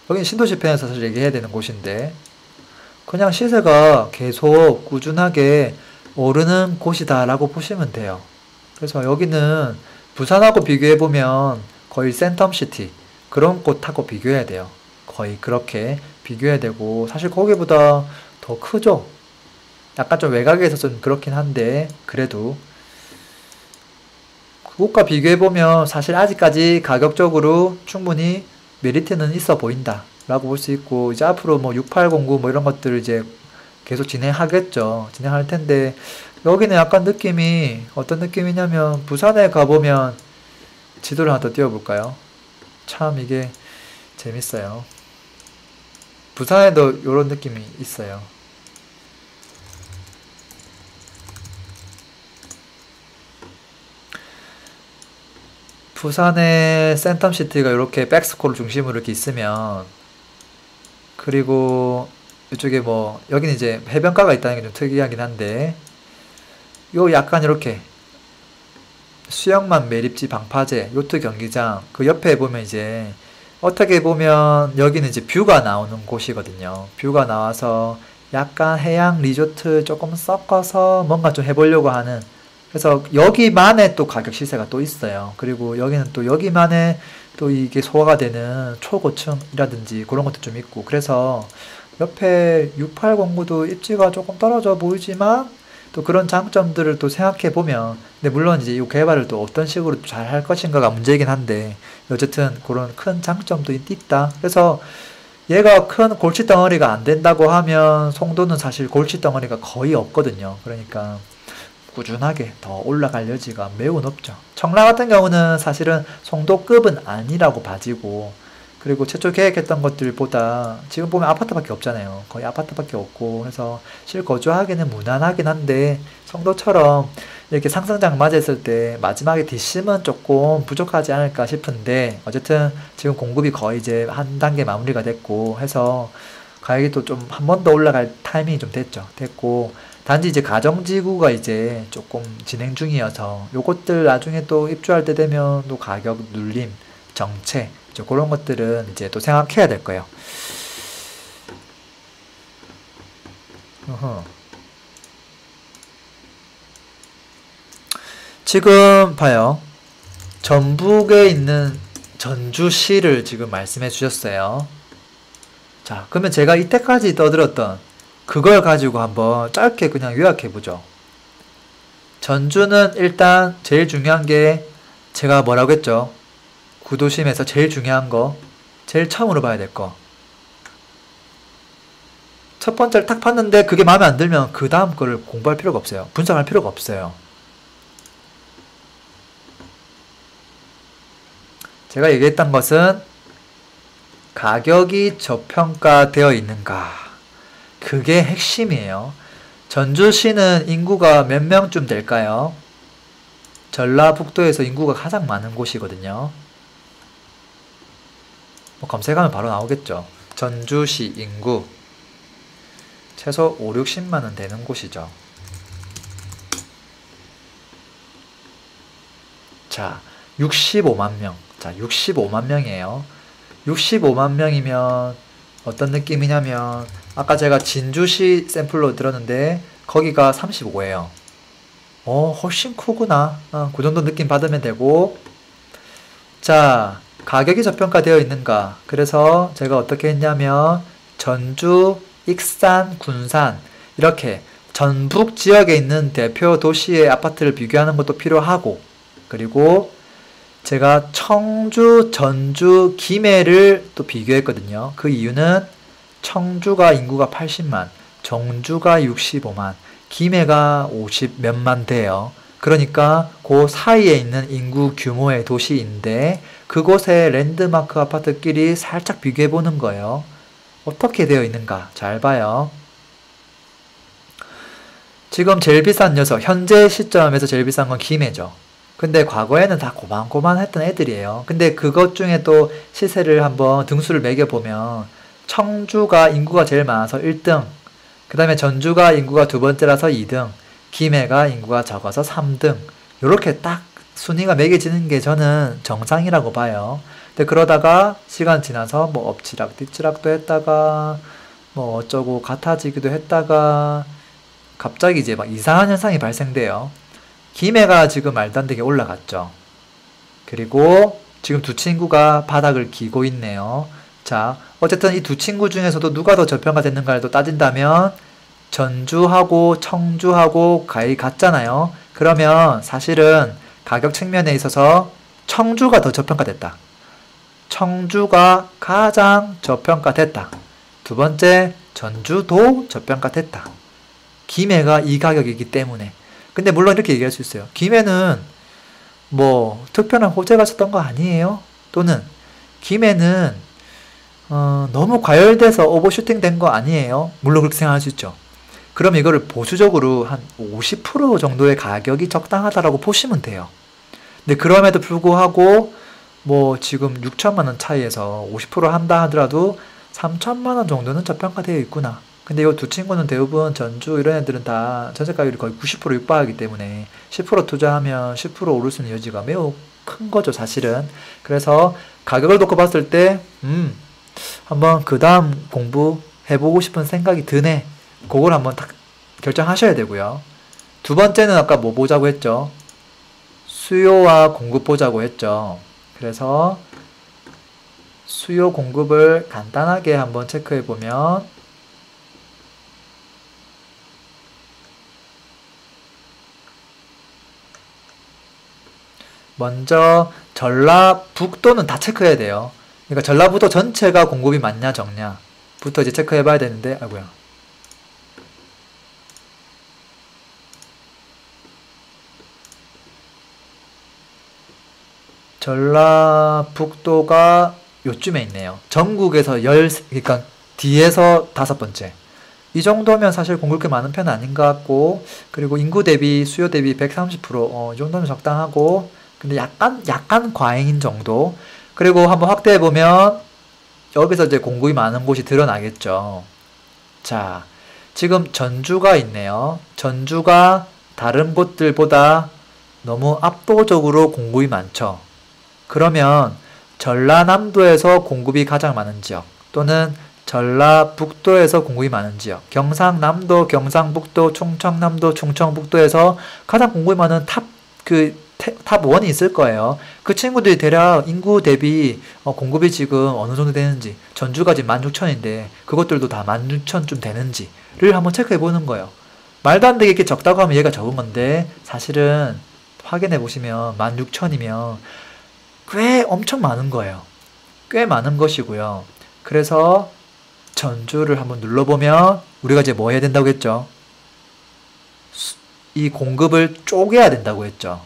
Speaker 1: 여기는 신도시 편에서 사실 얘기해야 되는 곳인데 그냥 시세가 계속 꾸준하게 오르는 곳이다 라고 보시면 돼요. 그래서 여기는 부산하고 비교해보면 거의 센텀시티 그런 곳하고 비교해야 돼요. 거의 그렇게 비교해야 되고 사실 거기보다 더 크죠. 약간 좀 외곽에서 좀 그렇긴 한데 그래도 그곳과 비교해보면 사실 아직까지 가격적으로 충분히 메리트는 있어 보인다 라고 볼 수 있고 이제 앞으로 뭐 6809 뭐 이런 것들을 이제 계속 진행하겠죠. 진행할 텐데 여기는 약간 느낌이 어떤 느낌이냐면 부산에 가보면 지도를 하나 더 띄워볼까요? 참 이게 재밌어요. 부산에도 이런 느낌이 있어요. 부산의 센텀시티가 이렇게 백스코를 중심으로 이렇게 있으면 그리고 이쪽에 뭐 여기는 이제 해변가가 있다는 게 좀 특이하긴 한데 요 약간 이렇게 수영만 매립지 방파제 요트 경기장 그 옆에 보면 이제 어떻게 보면 여기는 이제 뷰가 나오는 곳이거든요. 뷰가 나와서 약간 해양 리조트 조금 섞어서 뭔가 좀 해보려고 하는 그래서 여기만의 또 가격 시세가 또 있어요. 그리고 여기는 또 여기만의 또 이게 소화가 되는 초고층이라든지 그런 것도 좀 있고 그래서 옆에 6809도 입지가 조금 떨어져 보이지만 또 그런 장점들을 또 생각해 보면 근데 물론 이제 이 개발을 또 어떤 식으로 잘 할 것인가가 문제이긴 한데 어쨌든 그런 큰 장점도 있다. 그래서 얘가 큰 골칫덩어리가 안 된다고 하면 송도는 사실 골칫덩어리가 거의 없거든요. 그러니까 꾸준하게 더 올라갈 여지가 매우 높죠. 청라 같은 경우는 사실은 송도급은 아니라고 봐지고 그리고 최초 계획했던 것들보다 지금 보면 아파트밖에 없잖아요. 거의 아파트밖에 없고 해서 실거주하기는 무난하긴 한데 송도처럼 이렇게 상승장 맞이했을 때 마지막에 뒷심은 조금 부족하지 않을까 싶은데 어쨌든 지금 공급이 거의 이제 한 단계 마무리가 됐고 해서 가격이 또 좀 한 번 더 올라갈 타이밍이 좀 됐고 단지 이제 가정지구가 이제 조금 진행 중이어서 요것들 나중에 또 입주할 때 되면 또 가격 눌림, 정체 그런 것들은 이제 또 생각해야 될 거예요. 지금 봐요. 전북에 있는 전주시를 지금 말씀해 주셨어요. 자, 그러면 제가 이때까지 떠들었던 그걸 가지고 한번 짧게 그냥 요약해 보죠. 전주는 일단 제일 중요한 게 제가 뭐라고 했죠? 구도심에서 제일 중요한 거, 제일 처음으로 봐야 될 거. 첫 번째를 딱 봤는데 그게 마음에 안 들면 그 다음 거를 공부할 필요가 없어요. 분석할 필요가 없어요. 제가 얘기했던 것은 가격이 저평가되어 있는가. 그게 핵심이에요. 전주시는 인구가 몇 명쯤 될까요? 전라북도에서 인구가 가장 많은 곳이거든요. 뭐 검색하면 바로 나오겠죠. 전주시 인구 최소 5, 60만은 되는 곳이죠. 자, 65만 명. 자, 65만 명이에요. 65만 명이면 어떤 느낌이냐면 아까 제가 진주시 샘플로 들었는데 거기가 35예요. 훨씬 크구나. 그 정도 느낌 받으면 되고 자, 가격이 저평가되어 있는가? 그래서 제가 어떻게 했냐면 전주, 익산, 군산 이렇게 전북 지역에 있는 대표 도시의 아파트를 비교하는 것도 필요하고 그리고 제가 청주, 전주, 김해를 또 비교했거든요. 그 이유는 청주가 인구가 80만, 정주가 65만, 김해가 50 몇만 돼요. 그러니까 그 사이에 있는 인구 규모의 도시인데 그곳의 랜드마크 아파트끼리 살짝 비교해 보는 거예요. 어떻게 되어 있는가 잘 봐요. 지금 제일 비싼 녀석, 현재 시점에서 제일 비싼 건 김해죠. 근데 과거에는 다 고만고만했던 애들이에요. 근데 그것 중에 또 시세를 한번 등수를 매겨보면 청주가 인구가 제일 많아서 1등, 그 다음에 전주가 인구가 두 번째라서 2등, 김해가 인구가 적어서 3등, 요렇게 딱 순위가 매겨지는 게 저는 정상이라고 봐요. 근데 그러다가 시간 지나서 뭐 엎치락 뒤치락도 했다가 뭐 어쩌고 같아지기도 했다가 갑자기 이제 막 이상한 현상이 발생돼요. 김해가 지금 말도 안 되게 올라갔죠. 그리고 지금 두 친구가 바닥을 기고 있네요. 자, 어쨌든 이 두 친구 중에서도 누가 더 저평가됐는가를 또 따진다면 전주하고 청주하고 거의 같잖아요. 그러면 사실은 가격 측면에 있어서 청주가 더 저평가됐다. 청주가 가장 저평가됐다. 두 번째, 전주도 저평가됐다. 김해가 이 가격이기 때문에. 근데 물론 이렇게 얘기할 수 있어요. 김해는 뭐 특별한 호재가 있었던 거 아니에요? 또는 김해는 너무 과열돼서 오버슈팅 된 거 아니에요? 물론 그렇게 생각할 수 있죠. 그럼 이거를 보수적으로 한 50% 정도의 가격이 적당하다라고 보시면 돼요. 근데 그럼에도 불구하고 뭐 지금 6천만 원 차이에서 50% 한다 하더라도 3천만 원 정도는 저평가되어 있구나. 근데 이 두 친구는 대부분 전주 이런 애들은 다 전세가율이 거의 90% 육박하기 때문에 10% 투자하면 10% 오를 수 있는 여지가 매우 큰 거죠, 사실은. 그래서 가격을 놓고 봤을 때 한번 그 다음 공부해보고 싶은 생각이 드네. 그걸 한번 딱 결정하셔야 되고요. 두 번째는 아까 뭐 보자고 했죠? 수요와 공급 보자고 했죠. 그래서 수요 공급을 간단하게 한번 체크해 보면 먼저 전라북도는 다 체크해야 돼요. 그러니까 전라북도 전체가 공급이 많냐 적냐 부터 이제 체크해 봐야 되는데, 아이고야. 전라북도가 요쯤에 있네요. 전국에서 그러니까 뒤에서 5번째. 이 정도면 사실 공급이 많은 편은 아닌 것 같고, 그리고 인구 대비 수요 대비 130%, 이 정도면 적당하고, 근데 약간 과잉인 정도. 그리고 한번 확대해 보면 여기서 이제 공급이 많은 곳이 드러나겠죠. 자, 지금 전주가 있네요. 전주가 다른 곳들보다 너무 압도적으로 공급이 많죠. 그러면 전라남도에서 공급이 가장 많은 지역, 또는 전라북도에서 공급이 많은 지역, 경상남도, 경상북도, 충청남도, 충청북도에서 가장 공급이 많은 탑 1이 있을 거예요. 그 친구들이 대략 인구 대비 공급이 지금 어느 정도 되는지, 전주가 지금 16,000인데 그것들도 다 16,000쯤 되는지를 한번 체크해 보는 거예요. 말도 안 되게 이렇게 적다고 하면 얘가 적은 건데 사실은 확인해 보시면 16,000이면 꽤 엄청 많은 거예요. 꽤 많은 것이고요. 그래서 전주를 한번 눌러보면 우리가 이제 뭐 해야 된다고 했죠? 이 공급을 쪼개야 된다고 했죠.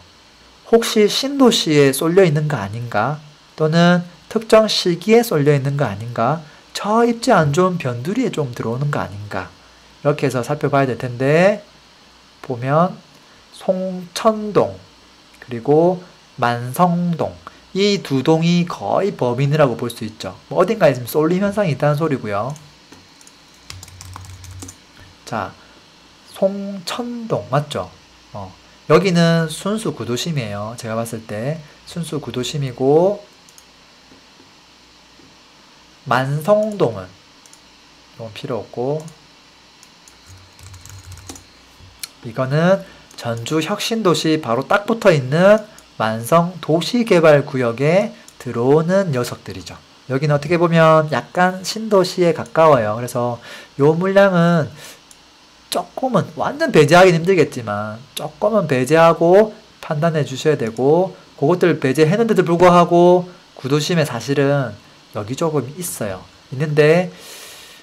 Speaker 1: 혹시 신도시에 쏠려 있는 거 아닌가? 또는 특정 시기에 쏠려 있는 거 아닌가? 저 입지 안 좋은 변두리에 좀 들어오는 거 아닌가? 이렇게 해서 살펴봐야 될 텐데, 보면 송천동 그리고 만성동, 이 두 동이 거의 범인이라고 볼 수 있죠. 뭐 어딘가에 지금 쏠림 현상이 있다는 소리고요. 자, 송천동 맞죠? 여기는 순수 구도심이에요. 제가 봤을 때 순수 구도심이고, 만성동은 너무 필요 없고, 이거는 전주 혁신도시 바로 딱 붙어 있는 만성 도시개발구역에 들어오는 녀석들이죠. 여기는 어떻게 보면 약간 신도시에 가까워요. 그래서 요 물량은 조금은, 완전 배제하기는 힘들겠지만 조금은 배제하고 판단해 주셔야 되고, 그것들 배제했는데도 불구하고 구도심에 사실은 여기저기 있어요. 있는데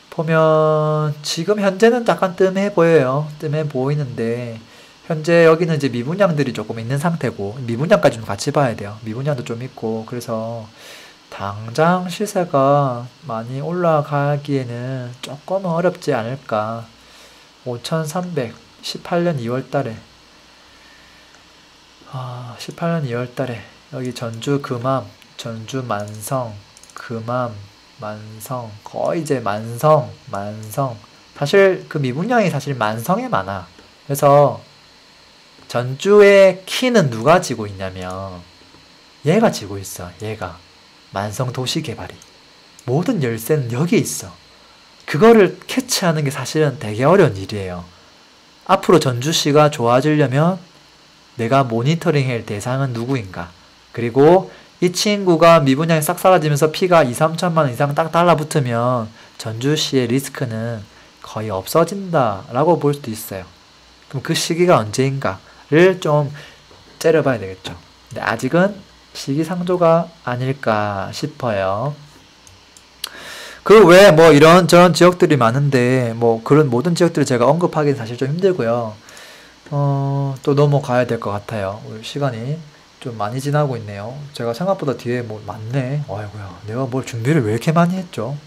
Speaker 1: 보면 지금 현재는 약간 뜸해 보여요. 뜸해 보이는데 현재 여기는 이제 미분양들이 조금 있는 상태고, 미분양까지는 같이 봐야 돼요. 미분양도 좀 있고, 그래서 당장 시세가 많이 올라가기에는 조금은 어렵지 않을까. 5,300 18년 2월 달에 18년 2월 달에 여기 전주 금암, 전주 만성, 금암, 만성, 거의 이제 만성. 사실 그 미분양이 사실 만성에 많아. 그래서 전주의 키는 누가 지고 있냐면 얘가 지고 있어. 얘가 만성 도시개발이. 모든 열쇠는 여기에 있어. 그거를 캐치하는 게 사실은 되게 어려운 일이에요. 앞으로 전주시가 좋아지려면 내가 모니터링할 대상은 누구인가? 그리고 이 친구가 미분양이 싹 사라지면서 피가 2, 3천만 원 이상 딱 달라붙으면 전주시의 리스크는 거의 없어진다 라고 볼 수도 있어요. 그럼 그 시기가 언제인가를 좀 째려봐야 되겠죠. 근데 아직은 시기상조가 아닐까 싶어요. 그 외에 뭐 이런저런 지역들이 많은데 뭐 그런 모든 지역들을 제가 언급하기는 사실 좀 힘들고요. 또 넘어가야 될 것 같아요. 우리 시간이 좀 많이 지나고 있네요. 제가 생각보다 뒤에 뭐 많네. 아이고야, 내가 뭘 준비를 왜 이렇게 많이 했죠?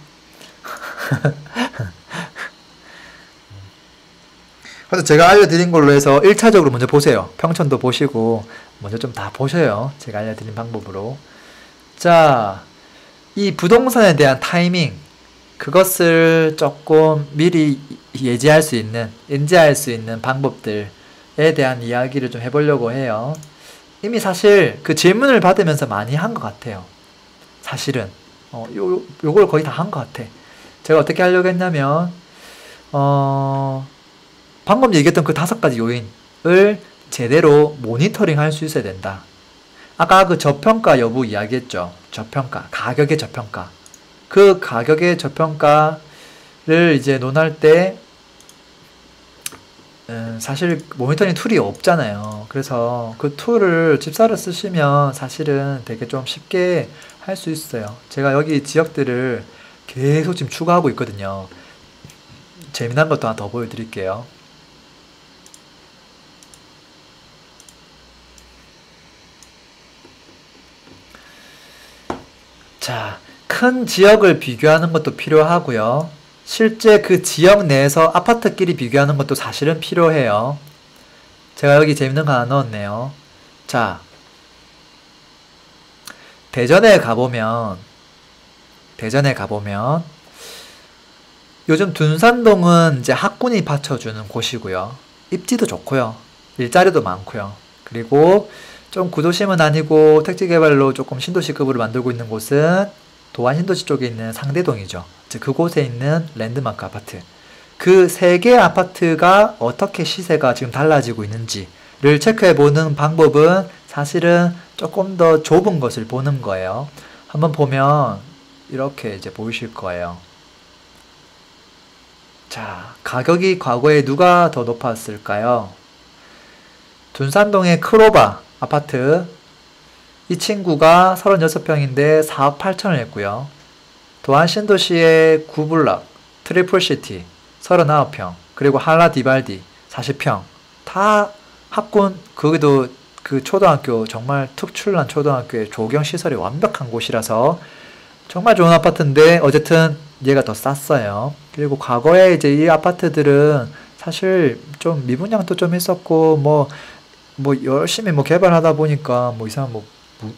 Speaker 1: 그래서 제가 알려드린 걸로 해서 1차적으로 먼저 보세요. 평촌도 보시고 먼저 좀 다 보셔요. 제가 알려드린 방법으로. 자, 이 부동산에 대한 타이밍, 그것을 조금 미리 예지할 수 있는, 인지할 수 있는 방법들에 대한 이야기를 좀 해보려고 해요. 이미 사실 그 질문을 받으면서 많이 한 것 같아요. 사실은 요걸 거의 다 한 것 같아. 제가 어떻게 하려고 했냐면 방금 얘기했던 그 5가지 요인을 제대로 모니터링 할 수 있어야 된다. 아까 그 저평가 여부 이야기했죠. 저평가, 가격의 저평가. 그 가격의 저평가를 이제 논할 때 사실 모니터링 툴이 없잖아요. 그래서 그 툴을 집사를 쓰시면 사실은 되게 좀 쉽게 할 수 있어요. 제가 여기 지역들을 계속 지금 추가하고 있거든요. 재미난 것도 하나 더 보여드릴게요. 자, 큰 지역을 비교하는 것도 필요하고요. 실제 그 지역 내에서 아파트끼리 비교하는 것도 사실은 필요해요. 제가 여기 재밌는 거 하나 넣었네요. 자, 대전에 가보면 요즘 둔산동은 이제 학군이 받쳐주는 곳이고요. 입지도 좋고요. 일자리도 많고요. 그리고 좀 구도심은 아니고 택지개발로 조금 신도시급으로 만들고 있는 곳은 도안 신도시 쪽에 있는 상대동이죠. 즉 그곳에 있는 랜드마크 아파트. 그 3개의 아파트가 어떻게 시세가 지금 달라지고 있는지를 체크해보는 방법은 사실은 조금 더 좁은 것을 보는 거예요. 한번 보면 이렇게 이제 보이실 거예요. 자, 가격이 과거에 누가 더 높았을까요? 둔산동의 크로바 아파트, 이 친구가 36평인데 4억 8천을 했고요. 도안 신도시의 구블락 트리플시티 39평, 그리고 한라 디발디 40평. 다 학군, 거기도 그 초등학교, 정말 특출난 초등학교의 조경 시설이 완벽한 곳이라서 정말 좋은 아파트인데 어쨌든 얘가 더 쌌어요. 그리고 과거에 이제 이 아파트들은 사실 좀 미분양도 좀 했었고 뭐 열심히 개발하다 보니까 이상한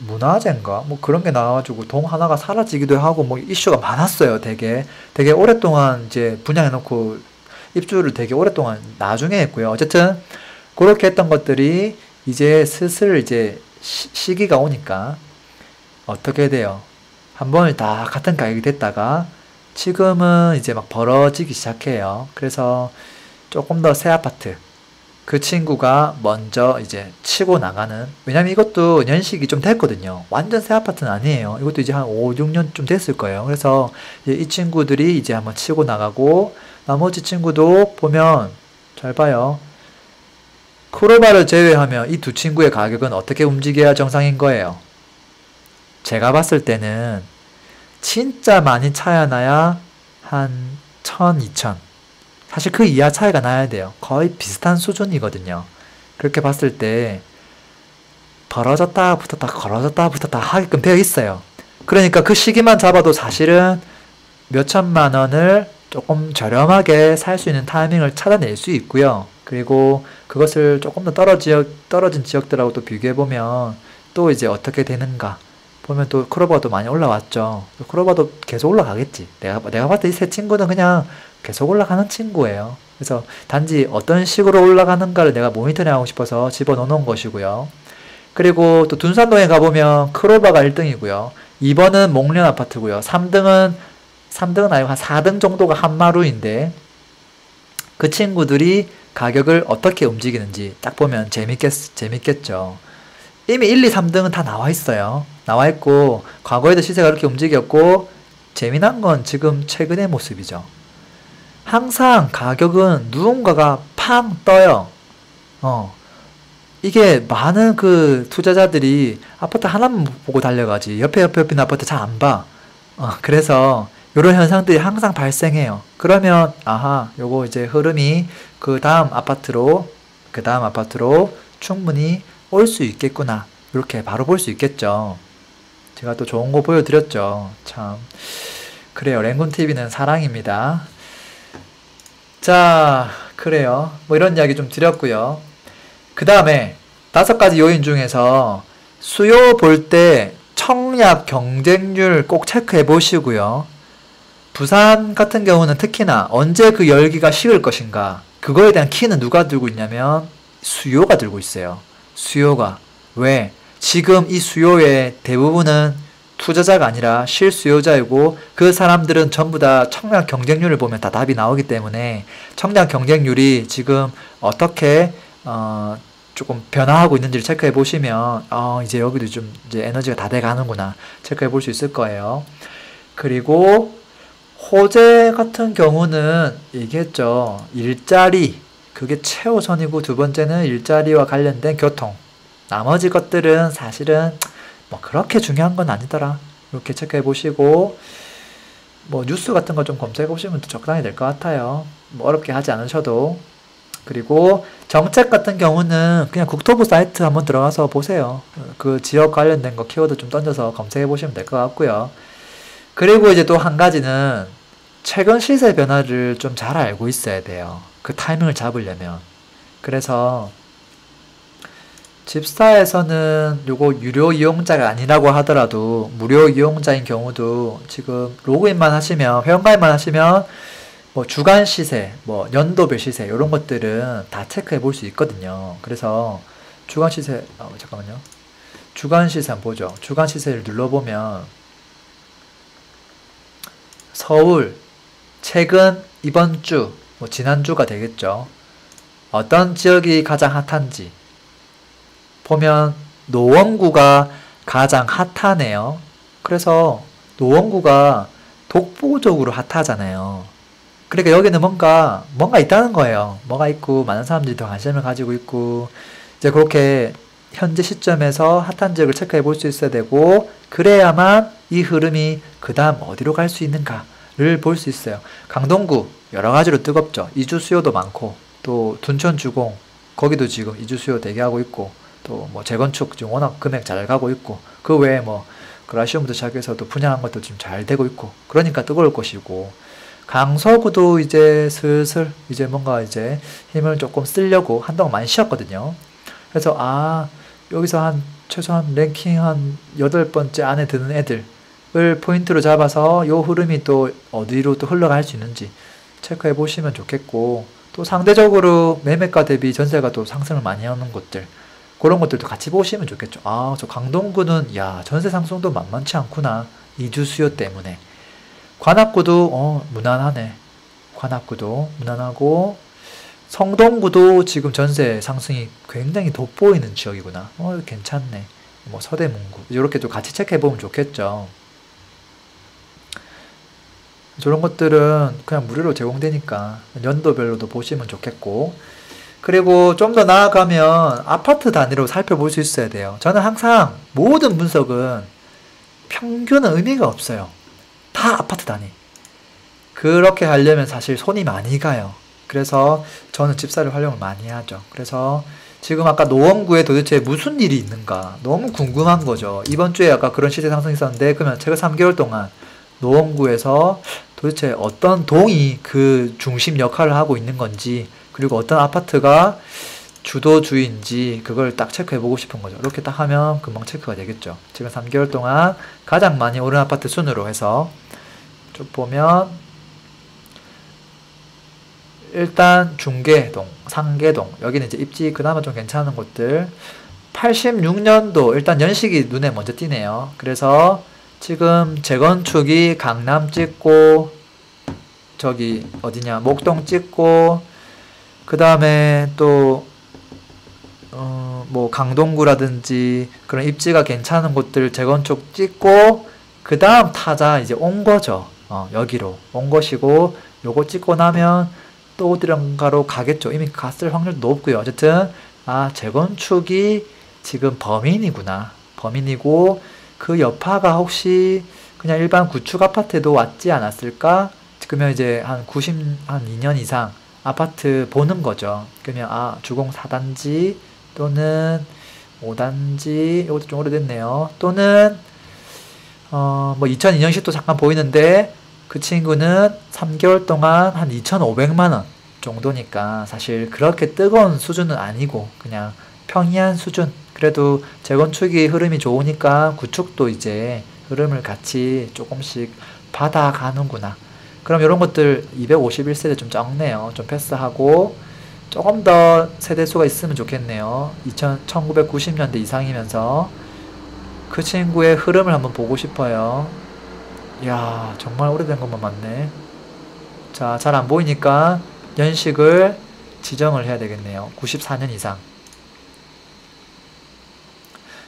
Speaker 1: 문화재인가 그런 게 나와가지고 동 하나가 사라지기도 하고 이슈가 많았어요. 되게 오랫동안 이제 분양해놓고 입주를 되게 오랫동안 나중에 했고요. 어쨌든 그렇게 했던 것들이 이제 슬슬 이제 시기가 오니까 어떻게 돼요? 한 번을 다 같은 가격이 됐다가 지금은 이제 막 벌어지기 시작해요. 그래서 조금 더 새 아파트, 그 친구가 먼저 이제 치고 나가는, 왜냐면 이것도 연식이 좀 됐거든요. 완전 새 아파트는 아니에요. 이것도 이제 한 5, 6년 좀 됐을 거예요. 그래서 이 친구들이 이제 한번 치고 나가고, 나머지 친구도 보면 잘 봐요. 크로바를 제외하면 이 두 친구의 가격은 어떻게 움직여야 정상인 거예요. 제가 봤을 때는 진짜 많이 차이가 나야 한 1000, 2000. 사실 그 이하 차이가 나야 돼요. 거의 비슷한 수준이거든요. 그렇게 봤을 때 벌어졌다 붙었다 걸어졌다 붙었다 하게끔 되어 있어요. 그러니까 그 시기만 잡아도 사실은 몇천만 원을 조금 저렴하게 살 수 있는 타이밍을 찾아낼 수 있고요. 그리고 그것을 조금 더 떨어진 지역들하고 또 비교해보면 또 이제 어떻게 되는가. 보면 또 클로버도 많이 올라왔죠. 클로버도 계속 올라가겠지. 내가 봤을 때 이 세 친구는 그냥 계속 올라가는 친구예요. 그래서 단지 어떤 식으로 올라가는가를 내가 모니터링 하고 싶어서 집어넣는 것이고요. 그리고 또 둔산동에 가보면 클로버가 1등이고요. 2번은 목련 아파트고요. 3등은 아니고 한 4등 정도가 한마루인데 그 친구들이 가격을 어떻게 움직이는지 딱 보면 재밌겠죠. 이미 1, 2, 3등은 다 나와 있어요. 나와 있고 과거에도 시세가 그렇게 움직였고 재미난 건 지금 최근의 모습이죠. 항상 가격은 누군가가 팡 떠요. 이게 많은 그 투자자들이 아파트 하나만 보고 달려가지 옆에 있는 아파트 잘 안 봐. 그래서 이런 현상들이 항상 발생해요. 그러면 아하, 요거 이제 흐름이 그 다음 아파트로 충분히 올 수 있겠구나. 이렇게 바로 볼 수 있겠죠. 제가 또 좋은 거 보여드렸죠. 참 그래요. 랭군TV는 사랑입니다. 자, 그래요. 뭐 이런 이야기 좀 드렸고요. 그 다음에 5가지 요인 중에서 수요 볼 때 청약 경쟁률 꼭 체크해 보시고요. 부산 같은 경우는 특히나 언제 그 열기가 식을 것인가, 그거에 대한 키는 누가 들고 있냐면 수요가 들고 있어요. 수요가. 왜? 지금 이 수요의 대부분은 투자자가 아니라 실수요자이고 그 사람들은 전부 다 청약 경쟁률을 보면 다 답이 나오기 때문에 청약 경쟁률이 지금 어떻게 조금 변화하고 있는지를 체크해 보시면 이제 여기도 좀 이제 에너지가 다 돼 가는구나 체크해 볼 수 있을 거예요. 그리고 호재 같은 경우는 얘기했죠. 일자리, 그게 최우선이고 두 번째는 일자리와 관련된 교통. 나머지 것들은 사실은 뭐 그렇게 중요한 건 아니더라. 이렇게 체크해 보시고 뭐 뉴스 같은 거 좀 검색해 보시면 적당히 될 것 같아요. 뭐 어렵게 하지 않으셔도. 그리고 정책 같은 경우는 그냥 국토부 사이트 한번 들어가서 보세요. 그 지역 관련된 거 키워드 좀 던져서 검색해 보시면 될 것 같고요. 그리고 이제 또 한 가지는 최근 시세 변화를 좀 잘 알고 있어야 돼요. 그 타이밍을 잡으려면. 그래서 집사에서는 요거 유료 이용자가 아니라고 하더라도 무료 이용자인 경우도 지금 로그인만 하시면, 회원가입만 하시면 뭐 주간 시세, 뭐 연도별 시세 이런 것들은 다 체크해 볼 수 있거든요. 그래서 주간 시세, 잠깐만요. 주간 시세 한번 보죠. 주간 시세를 눌러보면 서울 최근 이번 주, 뭐 지난주가 되겠죠. 어떤 지역이 가장 핫한지 보면 노원구가 가장 핫하네요. 그래서 노원구가 독보적으로 핫하잖아요. 그러니까 여기는 뭔가 있다는 거예요. 뭐가 있고 많은 사람들이 더 관심을 가지고 있고 이제 그렇게 현재 시점에서 핫한 지역을 체크해 볼 수 있어야 되고 그래야만 이 흐름이 그 다음 어디로 갈 수 있는가를 볼 수 있어요. 강동구 여러 가지로 뜨겁죠. 이주 수요도 많고 또 둔천 주공 거기도 지금 이주 수요 대기하고 있고 또 뭐 재건축 지금 워낙 금액 잘 가고 있고 그 외에 뭐 그라시움부터 시작해서도 분양한 것도 지금 잘 되고 있고 그러니까 뜨거울 것이고 강서구도 이제 슬슬 이제 뭔가 이제 힘을 조금 쓰려고 한동안 많이 쉬었거든요. 그래서 여기서 한 최소한 랭킹 한 8번째 안에 드는 애들을 포인트로 잡아서 요 흐름이 또 어디로 또 흘러갈 수 있는지 체크해 보시면 좋겠고 또 상대적으로 매매가 대비 전세가 또 상승을 많이 하는 곳들 그런 것들도 같이 보시면 좋겠죠. 저 강동구는 야 전세 상승도 만만치 않구나. 이주 수요 때문에. 관악구도 무난하네. 관악구도 무난하고 성동구도 지금 전세 상승이 굉장히 돋보이는 지역이구나. 괜찮네. 뭐 서대문구 이렇게 좀 같이 체크해 보면 좋겠죠. 저런 것들은 그냥 무료로 제공되니까 연도별로도 보시면 좋겠고 그리고 좀 더 나아가면 아파트 단위로 살펴볼 수 있어야 돼요. 저는 항상 모든 분석은 평균은 의미가 없어요. 다 아파트 단위. 그렇게 하려면 사실 손이 많이 가요. 그래서 저는 집사를 활용을 많이 하죠. 그래서 지금 아까 노원구에 도대체 무슨 일이 있는가 너무 궁금한 거죠. 이번 주에 아까 그런 시세 상승이 있었는데 그러면 최근 3개월 동안 노원구에서 도대체 어떤 동이 그 중심 역할을 하고 있는 건지 그리고 어떤 아파트가 주도주의인지 그걸 딱 체크해 보고 싶은 거죠. 이렇게 딱 하면 금방 체크가 되겠죠. 지금 3개월 동안 가장 많이 오른 아파트 순으로 해서 쭉 보면 일단 중계동, 상계동 여기는 이제 입지 그나마 좀 괜찮은 곳들 86년도 일단 연식이 눈에 먼저 띄네요. 그래서 지금 재건축이 강남 찍고 저기 어디냐 목동 찍고 그 다음에 또 뭐 강동구라든지 그런 입지가 괜찮은 곳들 재건축 찍고 그 다음 타자 이제 온 거죠. 여기로 온 것이고 요거 찍고 나면 또 어디론가로 가겠죠. 이미 갔을 확률도 높고요. 어쨌든 재건축이 지금 범인이구나. 범인이고 그 여파가 혹시 그냥 일반 구축 아파트에도 왔지 않았을까? 그러면 이제 한 2년 이상 아파트 보는 거죠. 그러면 주공 4단지 또는 5단지 이것도 좀 오래됐네요. 또는 뭐 2002년식도 잠깐 보이는데 그 친구는 3개월 동안 한 2,500만원 정도니까 사실 그렇게 뜨거운 수준은 아니고 그냥 평이한 수준. 그래도 재건축이 흐름이 좋으니까 구축도 이제 흐름을 같이 조금씩 받아가는구나. 그럼 이런 것들 251세대 좀 적네요. 좀 패스하고 조금 더 세대수가 있으면 좋겠네요. 1990년대 이상이면서 그 친구의 흐름을 한번 보고 싶어요. 이야 정말 오래된 것만 맞네. 자, 잘 안 보이니까 연식을 지정을 해야 되겠네요. 94년 이상.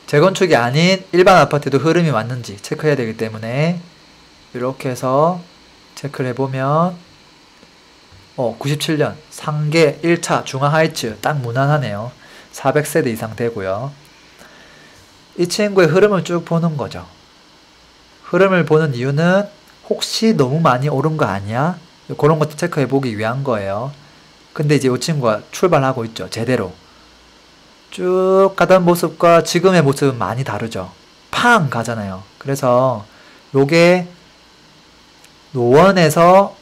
Speaker 1: 재건축이 아닌 일반 아파트도 흐름이 왔는지 체크해야 되기 때문에 이렇게 해서 체크를 해보면 97년 상계 1차 중앙하이츠 딱 무난하네요. 400세대 이상 되고요. 이 친구의 흐름을 쭉 보는 거죠. 흐름을 보는 이유는 혹시 너무 많이 오른 거 아니야? 그런 것도 체크해 보기 위한 거예요. 근데 이제 이 친구가 출발하고 있죠. 제대로. 쭉 가던 모습과 지금의 모습은 많이 다르죠. 팡 가잖아요. 그래서 요게 노원에서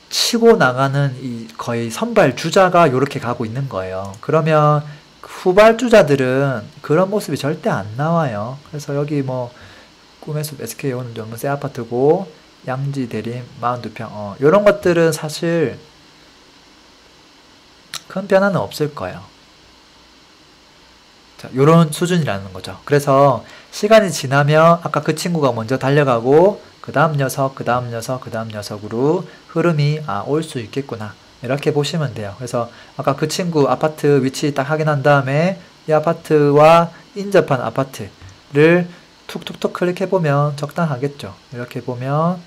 Speaker 1: 치고 나가는 이 거의 선발 주자가 요렇게 가고 있는 거예요. 그러면 후발 주자들은 그런 모습이 절대 안 나와요. 그래서 여기 뭐 꿈의 숲 SK 오는 너무 새 아파트고 양지 대림 42평 요런 것들은 사실 큰 변화는 없을 거예요. 자, 요런 수준이라는 거죠. 그래서 시간이 지나면 아까 그 친구가 먼저 달려가고 그 다음 녀석, 그 다음 녀석, 그 다음 녀석으로 흐름이 올 수 있겠구나. 이렇게 보시면 돼요. 그래서 아까 그 친구 아파트 위치 딱 확인한 다음에 이 아파트와 인접한 아파트를 툭툭툭 클릭해보면 적당하겠죠. 이렇게 보면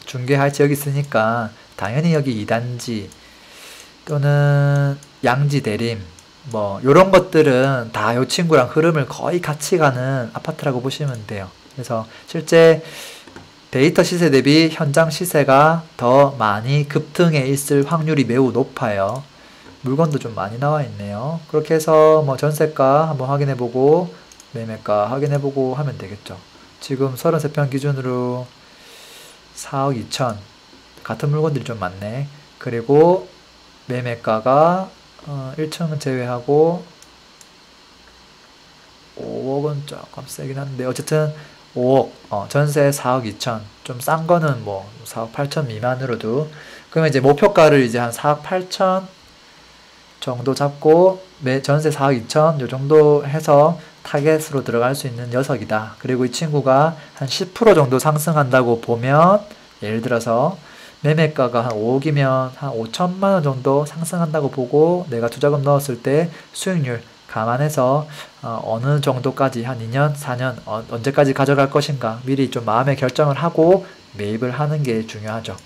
Speaker 1: 중개 할지 여기 있으니까 당연히 여기 2단지 또는 양지 대림 뭐 요런 것들은 다 요 친구랑 흐름을 거의 같이 가는 아파트라고 보시면 돼요. 그래서 실제 데이터 시세 대비 현장 시세가 더 많이 급등해 있을 확률이 매우 높아요. 물건도 좀 많이 나와 있네요. 그렇게 해서 뭐 전세가 한번 확인해보고 매매가 확인해보고 하면 되겠죠. 지금 33평 기준으로 4억 2천 같은 물건들이 좀 많네. 그리고 매매가가 1층은 제외하고 5억은 조금 세긴 한데 어쨌든 5억 전세 4억 2천 좀 싼 거는 뭐 4억 8천 미만으로도 그러면 이제 목표가를 이제 한 4억 8천 정도 잡고 전세 4억 2천 요 정도 해서 타겟으로 들어갈 수 있는 녀석이다. 그리고 이 친구가 한 10% 정도 상승한다고 보면 예를 들어서 매매가가 한 5억이면 한 5천만원 정도 상승한다고 보고 내가 투자금 넣었을 때 수익률 감안해서 어느 정도까지 한 2년, 4년 언제까지 가져갈 것인가 미리 좀 마음의 결정을 하고 매입을 하는 게 중요하죠.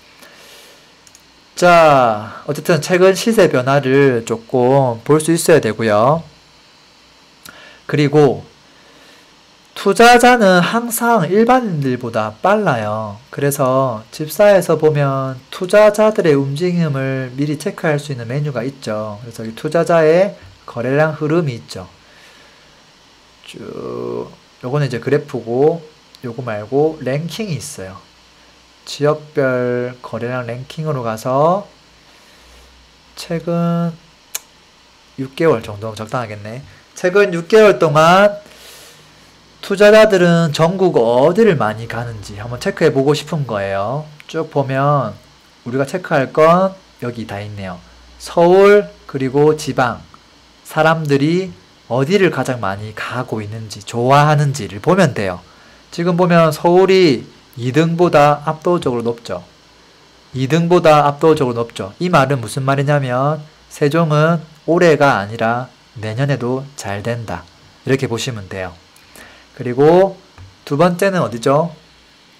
Speaker 1: 자, 어쨌든 최근 시세 변화를 조금 볼 수 있어야 되고요. 그리고 투자자는 항상 일반인들보다 빨라요. 그래서 집사에서 보면 투자자들의 움직임을 미리 체크할 수 있는 메뉴가 있죠. 그래서 이 투자자의 거래량 흐름이 있죠. 쭉 요거는 이제 그래프고 요거 말고 랭킹이 있어요. 지역별 거래량 랭킹으로 가서 최근 6개월 정도 적당하겠네. 최근 6개월 동안 투자자들은 전국 어디를 많이 가는지 한번 체크해 보고 싶은 거예요. 쭉 보면 우리가 체크할 건 여기 다 있네요. 서울 그리고 지방 사람들이 어디를 가장 많이 가고 있는지 좋아하는지를 보면 돼요. 지금 보면 서울이 2등보다 압도적으로 높죠. 2등보다 압도적으로 높죠. 이 말은 무슨 말이냐면 세종은 올해가 아니라 내년에도 잘 된다. 이렇게 보시면 돼요. 그리고 두 번째는 어디죠?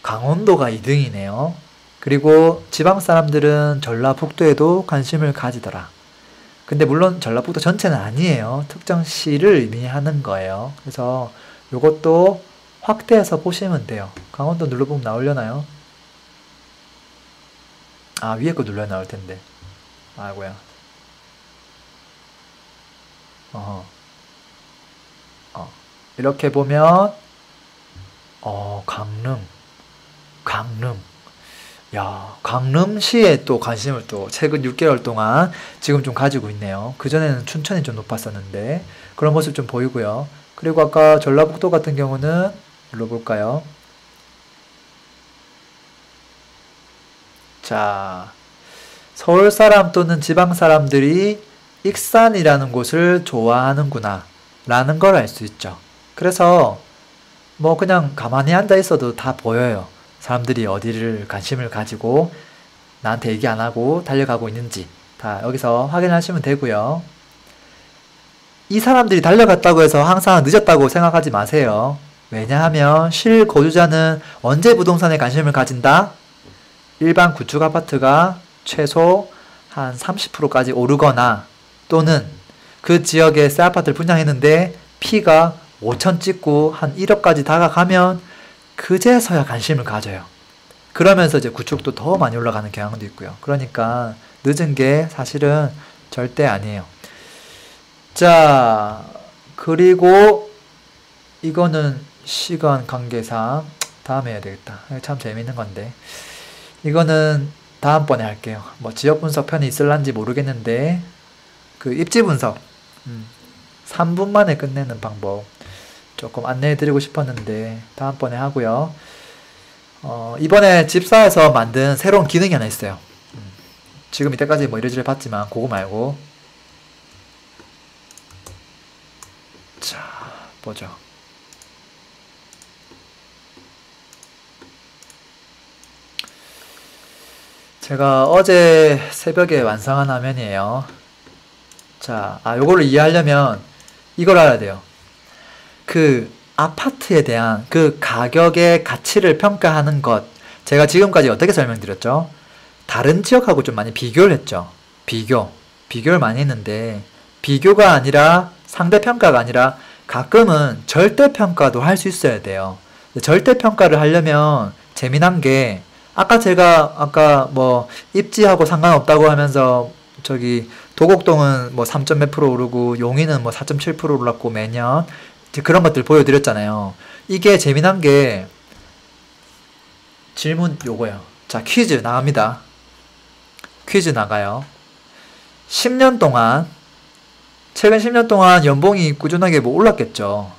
Speaker 1: 강원도가 2등이네요. 그리고 지방 사람들은 전라북도에도 관심을 가지더라. 근데 물론 전라북도 전체는 아니에요. 특정 시를 의미하는 거예요. 그래서 이것도 확대해서 보시면 돼요. 강원도 눌러보면 나오려나요? 아, 위에 거 눌러야 나올 텐데. 아이고야. 이렇게 보면 강릉. 야, 강릉시에 또 관심을 또 최근 6개월 동안 지금 좀 가지고 있네요. 그전에는 춘천이 좀 높았었는데 그런 모습 좀 보이고요. 그리고 아까 전라북도 같은 경우는 눌러볼까요? 자, 서울 사람 또는 지방 사람들이 익산이라는 곳을 좋아하는구나 라는 걸 알 수 있죠. 그래서 뭐 그냥 가만히 앉아 있어도 다 보여요. 사람들이 어디를 관심을 가지고 나한테 얘기 안 하고 달려가고 있는지 다 여기서 확인하시면 되고요. 이 사람들이 달려갔다고 해서 항상 늦었다고 생각하지 마세요. 왜냐하면 실거주자는 언제 부동산에 관심을 가진다? 일반 구축 아파트가 최소 한 30%까지 오르거나 또는 그 지역에 새 아파트를 분양했는데 P가 5천 찍고 한 1억까지 다가가면 그제서야 관심을 가져요. 그러면서 이제 구축도 더 많이 올라가는 경향도 있고요. 그러니까 늦은 게 사실은 절대 아니에요. 자, 그리고 이거는 시간 관계상 다음에 해야 되겠다. 참 재밌는 건데 이거는 다음번에 할게요. 뭐 지역 분석 편이 있을란지 모르겠는데 그 입지 분석 3분 만에 끝내는 방법 조금 안내해 드리고 싶었는데 다음번에 하고요. 이번에 집사에서 만든 새로운 기능이 하나 있어요. 지금 이때까지 뭐 이래저래 봤지만 그거 말고 자, 보죠. 제가 어제 새벽에 완성한 화면이에요. 자, 요거를 이해하려면 이걸 알아야 돼요. 그 아파트에 대한 그 가격의 가치를 평가하는 것, 제가 지금까지 어떻게 설명드렸죠? 다른 지역하고 좀 많이 비교를 했죠. 비교를 많이 했는데 비교가 아니라 상대평가가 아니라 가끔은 절대평가도 할 수 있어야 돼요. 절대평가를 하려면 재미난 게 제가 뭐 입지하고 상관없다고 하면서 저기 도곡동은 뭐 3점 몇 프로 오르고 용인은 뭐 4.7% 올랐고 매년 이제 그런 것들 보여드렸잖아요. 이게 재미난 게 질문 요거예요. 자, 퀴즈 나갑니다. 퀴즈 나가요. 10년 동안 최근 10년 동안 연봉이 꾸준하게 뭐 올랐겠죠.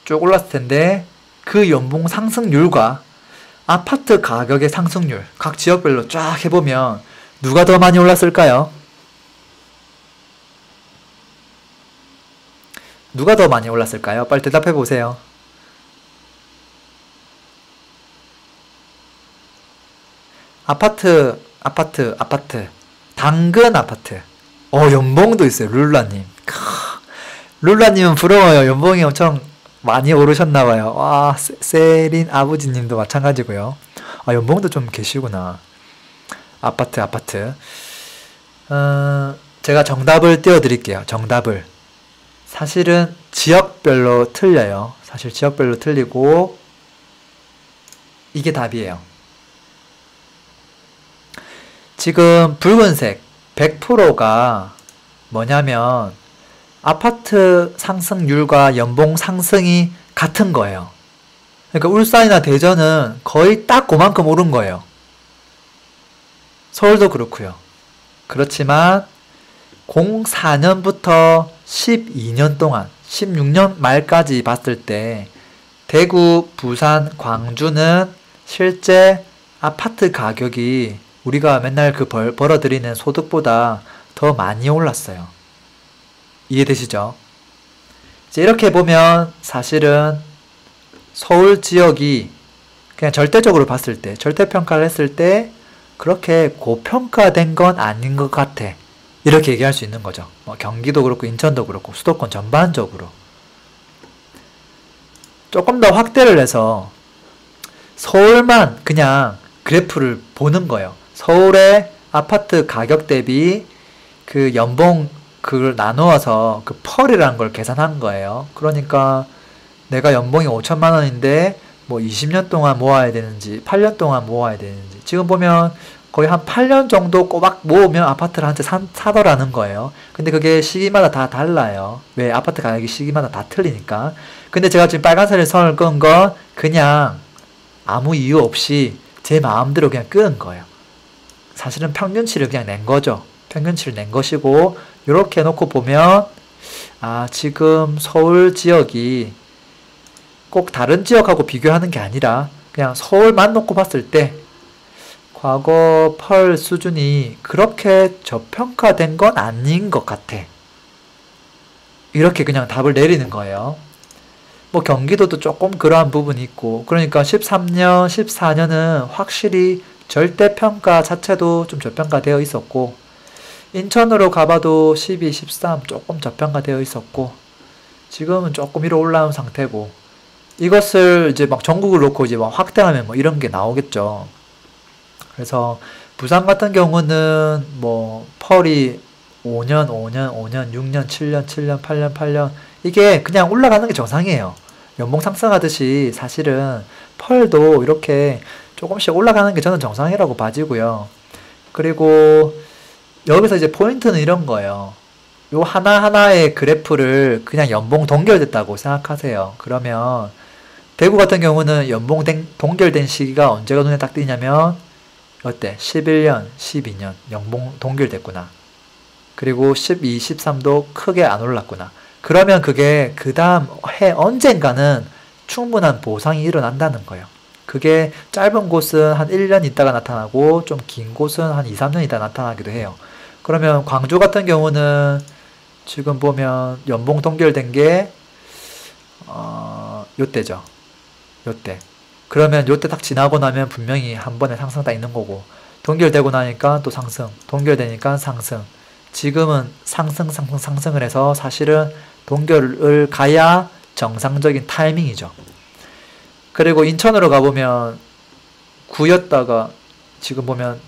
Speaker 1: 쭉 올랐을 텐데 그 연봉 상승률과 아파트 가격의 상승률 각 지역별로 쫙 해보면 누가 더 많이 올랐을까요? 누가 더 많이 올랐을까요? 빨리 대답해 보세요. 아파트. 당근 아파트. 연봉도 있어요. 룰라님. 룰라님은 부러워요. 연봉이 엄청 많이 오르셨나봐요. 와, 세린 아버지님도 마찬가지고요. 연봉도 좀 계시구나. 아파트. 제가 정답을 띄워드릴게요. 정답을. 사실은 지역별로 틀려요. 사실 지역별로 틀리고 이게 답이에요. 지금 붉은색 100%가 뭐냐면 아파트 상승률과 연봉 상승이 같은 거예요. 그러니까 울산이나 대전은 거의 딱 그만큼 오른 거예요. 서울도 그렇고요. 그렇지만 04년부터 12년 동안 16년 말까지 봤을 때 대구, 부산, 광주는 실제 아파트 가격이 우리가 맨날 그 벌어들이는 소득보다 더 많이 올랐어요. 이해되시죠? 이제 이렇게 보면 사실은 서울 지역이 그냥 절대적으로 봤을 때, 절대평가를 했을 때 그렇게 고평가된 건 아닌 것 같아. 이렇게 얘기할 수 있는 거죠. 뭐 경기도 그렇고 인천도 그렇고 수도권 전반적으로. 조금 더 확대를 해서 서울만 그냥 그래프를 보는 거예요. 서울의 아파트 가격 대비 그 연봉 그걸 나누어서 그 펄이라는 걸 계산한 거예요. 그러니까 내가 연봉이 5천만 원인데 뭐 20년 동안 모아야 되는지 8년 동안 모아야 되는지 지금 보면 거의 한 8년 정도 꼬박 모으면 아파트를 한 채 사더라는 거예요. 근데 그게 시기마다 다 달라요. 왜? 아파트 가격이 시기마다 다 틀리니까. 근데 제가 지금 빨간색을 선을 끈 건 그냥 아무 이유 없이 제 마음대로 그냥 끄는 거예요. 사실은 평균치를 그냥 낸 거죠. 평균치를 낸 것이고 이렇게 해놓고 보면 아 지금 서울 지역이 꼭 다른 지역하고 비교하는 게 아니라 그냥 서울만 놓고 봤을 때 과거 펄 수준이 그렇게 저평가된 건 아닌 것 같아. 이렇게 그냥 답을 내리는 거예요. 뭐 경기도도 조금 그러한 부분이 있고 그러니까 13년, 14년은 확실히 절대평가 자체도 좀 저평가되어 있었고 인천으로 가봐도 12, 13 조금 저평가되어 있었고 지금은 조금 위로 올라온 상태고 이것을 이제 막 전국을 놓고 이제 막 확대하면 뭐 이런 게 나오겠죠. 그래서 부산 같은 경우는 뭐 펄이 5년, 5년, 5년, 6년, 7년, 7년, 8년, 8년 이게 그냥 올라가는 게 정상이에요. 연봉 상승하듯이 사실은 펄도 이렇게 조금씩 올라가는 게 저는 정상이라고 봐지고요. 그리고 여기서 이제 포인트는 이런 거예요. 요 하나하나의 그래프를 그냥 연봉 동결됐다고 생각하세요. 그러면 대구 같은 경우는 연봉 동결된 시기가 언제가 눈에 딱 띄냐면 어때? 11년, 12년 연봉 동결됐구나. 그리고 12, 13도 크게 안 올랐구나. 그러면 그게 그 다음 해 언젠가는 충분한 보상이 일어난다는 거예요. 그게 짧은 곳은 한 1년 있다가 나타나고 좀 긴 곳은 한 2, 3년 있다가 나타나기도 해요. 그러면 광주 같은 경우는 지금 보면 연봉 동결된 게 요때죠. 요때. 그러면 요때 딱 지나고 나면 분명히 한 번에 상승 딱 있는 거고 동결되고 나니까 또 상승, 동결되니까 상승. 지금은 상승을 해서 사실은 동결을 가야 정상적인 타이밍이죠. 그리고 인천으로 가보면 9였다가 지금 보면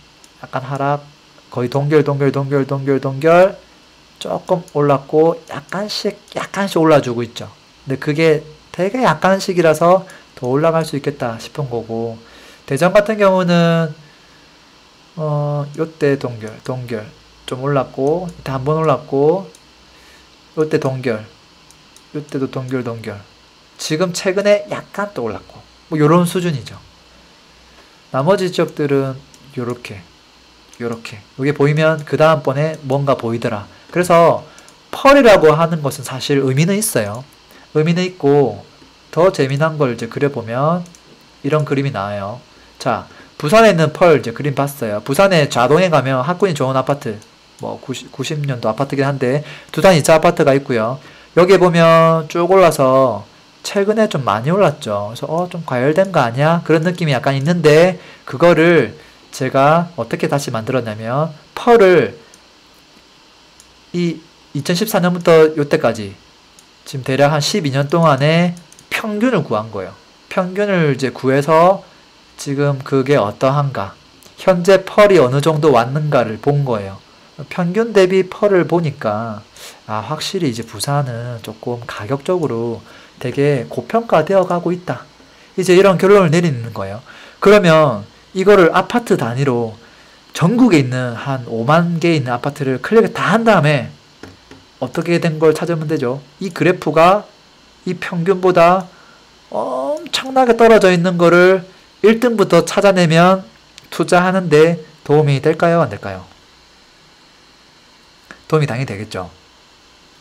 Speaker 1: 약간 하락, 거의 동결 조금 올랐고 약간씩 올라주고 있죠. 근데 그게 되게 약간씩이라서 더 올라갈 수 있겠다 싶은 거고 대전 같은 경우는 요때 동결 좀 올랐고 이때 한번 올랐고 요때 동결 요때도 동결 지금 최근에 약간 또 올랐고 뭐 요런 수준이죠. 나머지 지역들은 요렇게 요게 보이면 그 다음번에 뭔가 보이더라. 그래서 펄이라고 하는 것은 사실 의미는 있어요. 의미는 있고 더 재미난 걸 이제 그려보면 이런 그림이 나와요. 자, 부산에 있는 펄 이제 그림 봤어요. 부산에 좌동에 가면 학군이 좋은 아파트 뭐 90년도 아파트긴 한데 두단 2차 아파트가 있고요. 여기에 보면 쭉 올라서 최근에 좀 많이 올랐죠. 그래서 좀 과열된 거 아니야? 그런 느낌이 약간 있는데 그거를 제가 어떻게 다시 만들었냐면 펄을 이 2014년부터 요때까지 지금 대략 한 12년 동안에 평균을 구한 거예요. 평균을 이제 구해서 지금 그게 어떠한가 현재 펄이 어느 정도 왔는가를 본 거예요. 평균 대비 펄을 보니까 확실히 이제 부산은 조금 가격적으로 되게 고평가되어 가고 있다. 이제 이런 결론을 내리는 거예요. 그러면 이거를 아파트 단위로 전국에 있는 한 5만 개 있는 아파트를 클릭 다 한 다음에 어떻게 된 걸 찾으면 되죠. 이 그래프가 이 평균보다 엄청나게 떨어져 있는 거를 1등부터 찾아내면 투자하는데 도움이 될까요? 안 될까요? 도움이 당연히 되겠죠.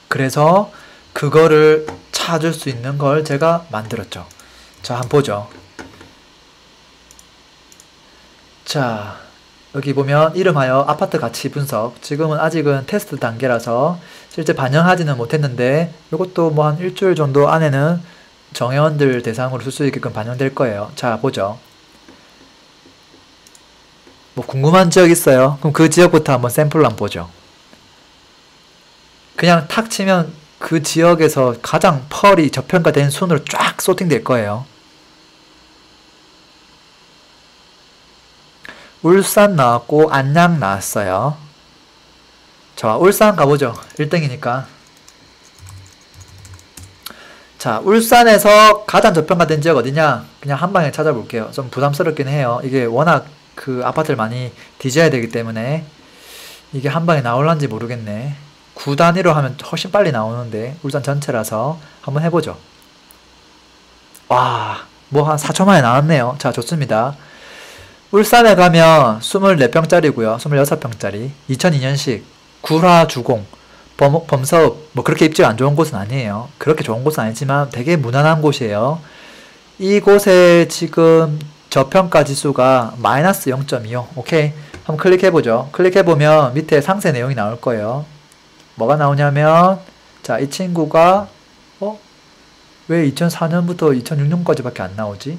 Speaker 1: 그래서 그거를 찾을 수 있는 걸 제가 만들었죠. 자, 한번 보죠. 자, 여기 보면 이름하여 아파트 가치 분석. 지금은 아직은 테스트 단계라서 실제 반영하지는 못했는데 이것도 뭐 한 일주일 정도 안에는 정회원들 대상으로 쓸 수 있게끔 반영될 거예요. 자, 보죠. 뭐 궁금한 지역 있어요? 그럼 그 지역부터 한번 샘플로 한번 보죠. 그냥 탁 치면 그 지역에서 가장 펄이 저평가된 순으로 쫙 소팅될 거예요. 울산 나왔고 안양 나왔어요. 자, 울산 가보죠. 1등이니까. 자, 울산에서 가장 저평가된 지역 어디냐? 그냥 한 방에 찾아볼게요. 좀 부담스럽긴 해요. 이게 워낙 그 아파트를 많이 뒤져야 되기 때문에 이게 한 방에 나올란지 모르겠네. 구 단위로 하면 훨씬 빨리 나오는데 울산 전체라서 한번 해보죠. 와, 뭐 한 4초 만에 나왔네요. 자, 좋습니다. 울산에 가면 24평짜리고요. 26평짜리 2002년식 구라 주공 범서읍 뭐 그렇게 입지가 안 좋은 곳은 아니에요. 그렇게 좋은 곳은 아니지만 되게 무난한 곳이에요. 이곳에 지금 저평가 지수가 마이너스 0.25. 오케이, 한번 클릭해보죠. 클릭해보면 밑에 상세 내용이 나올 거예요. 뭐가 나오냐면 자, 이 친구가 왜 2004년부터 2006년까지 밖에 안 나오지?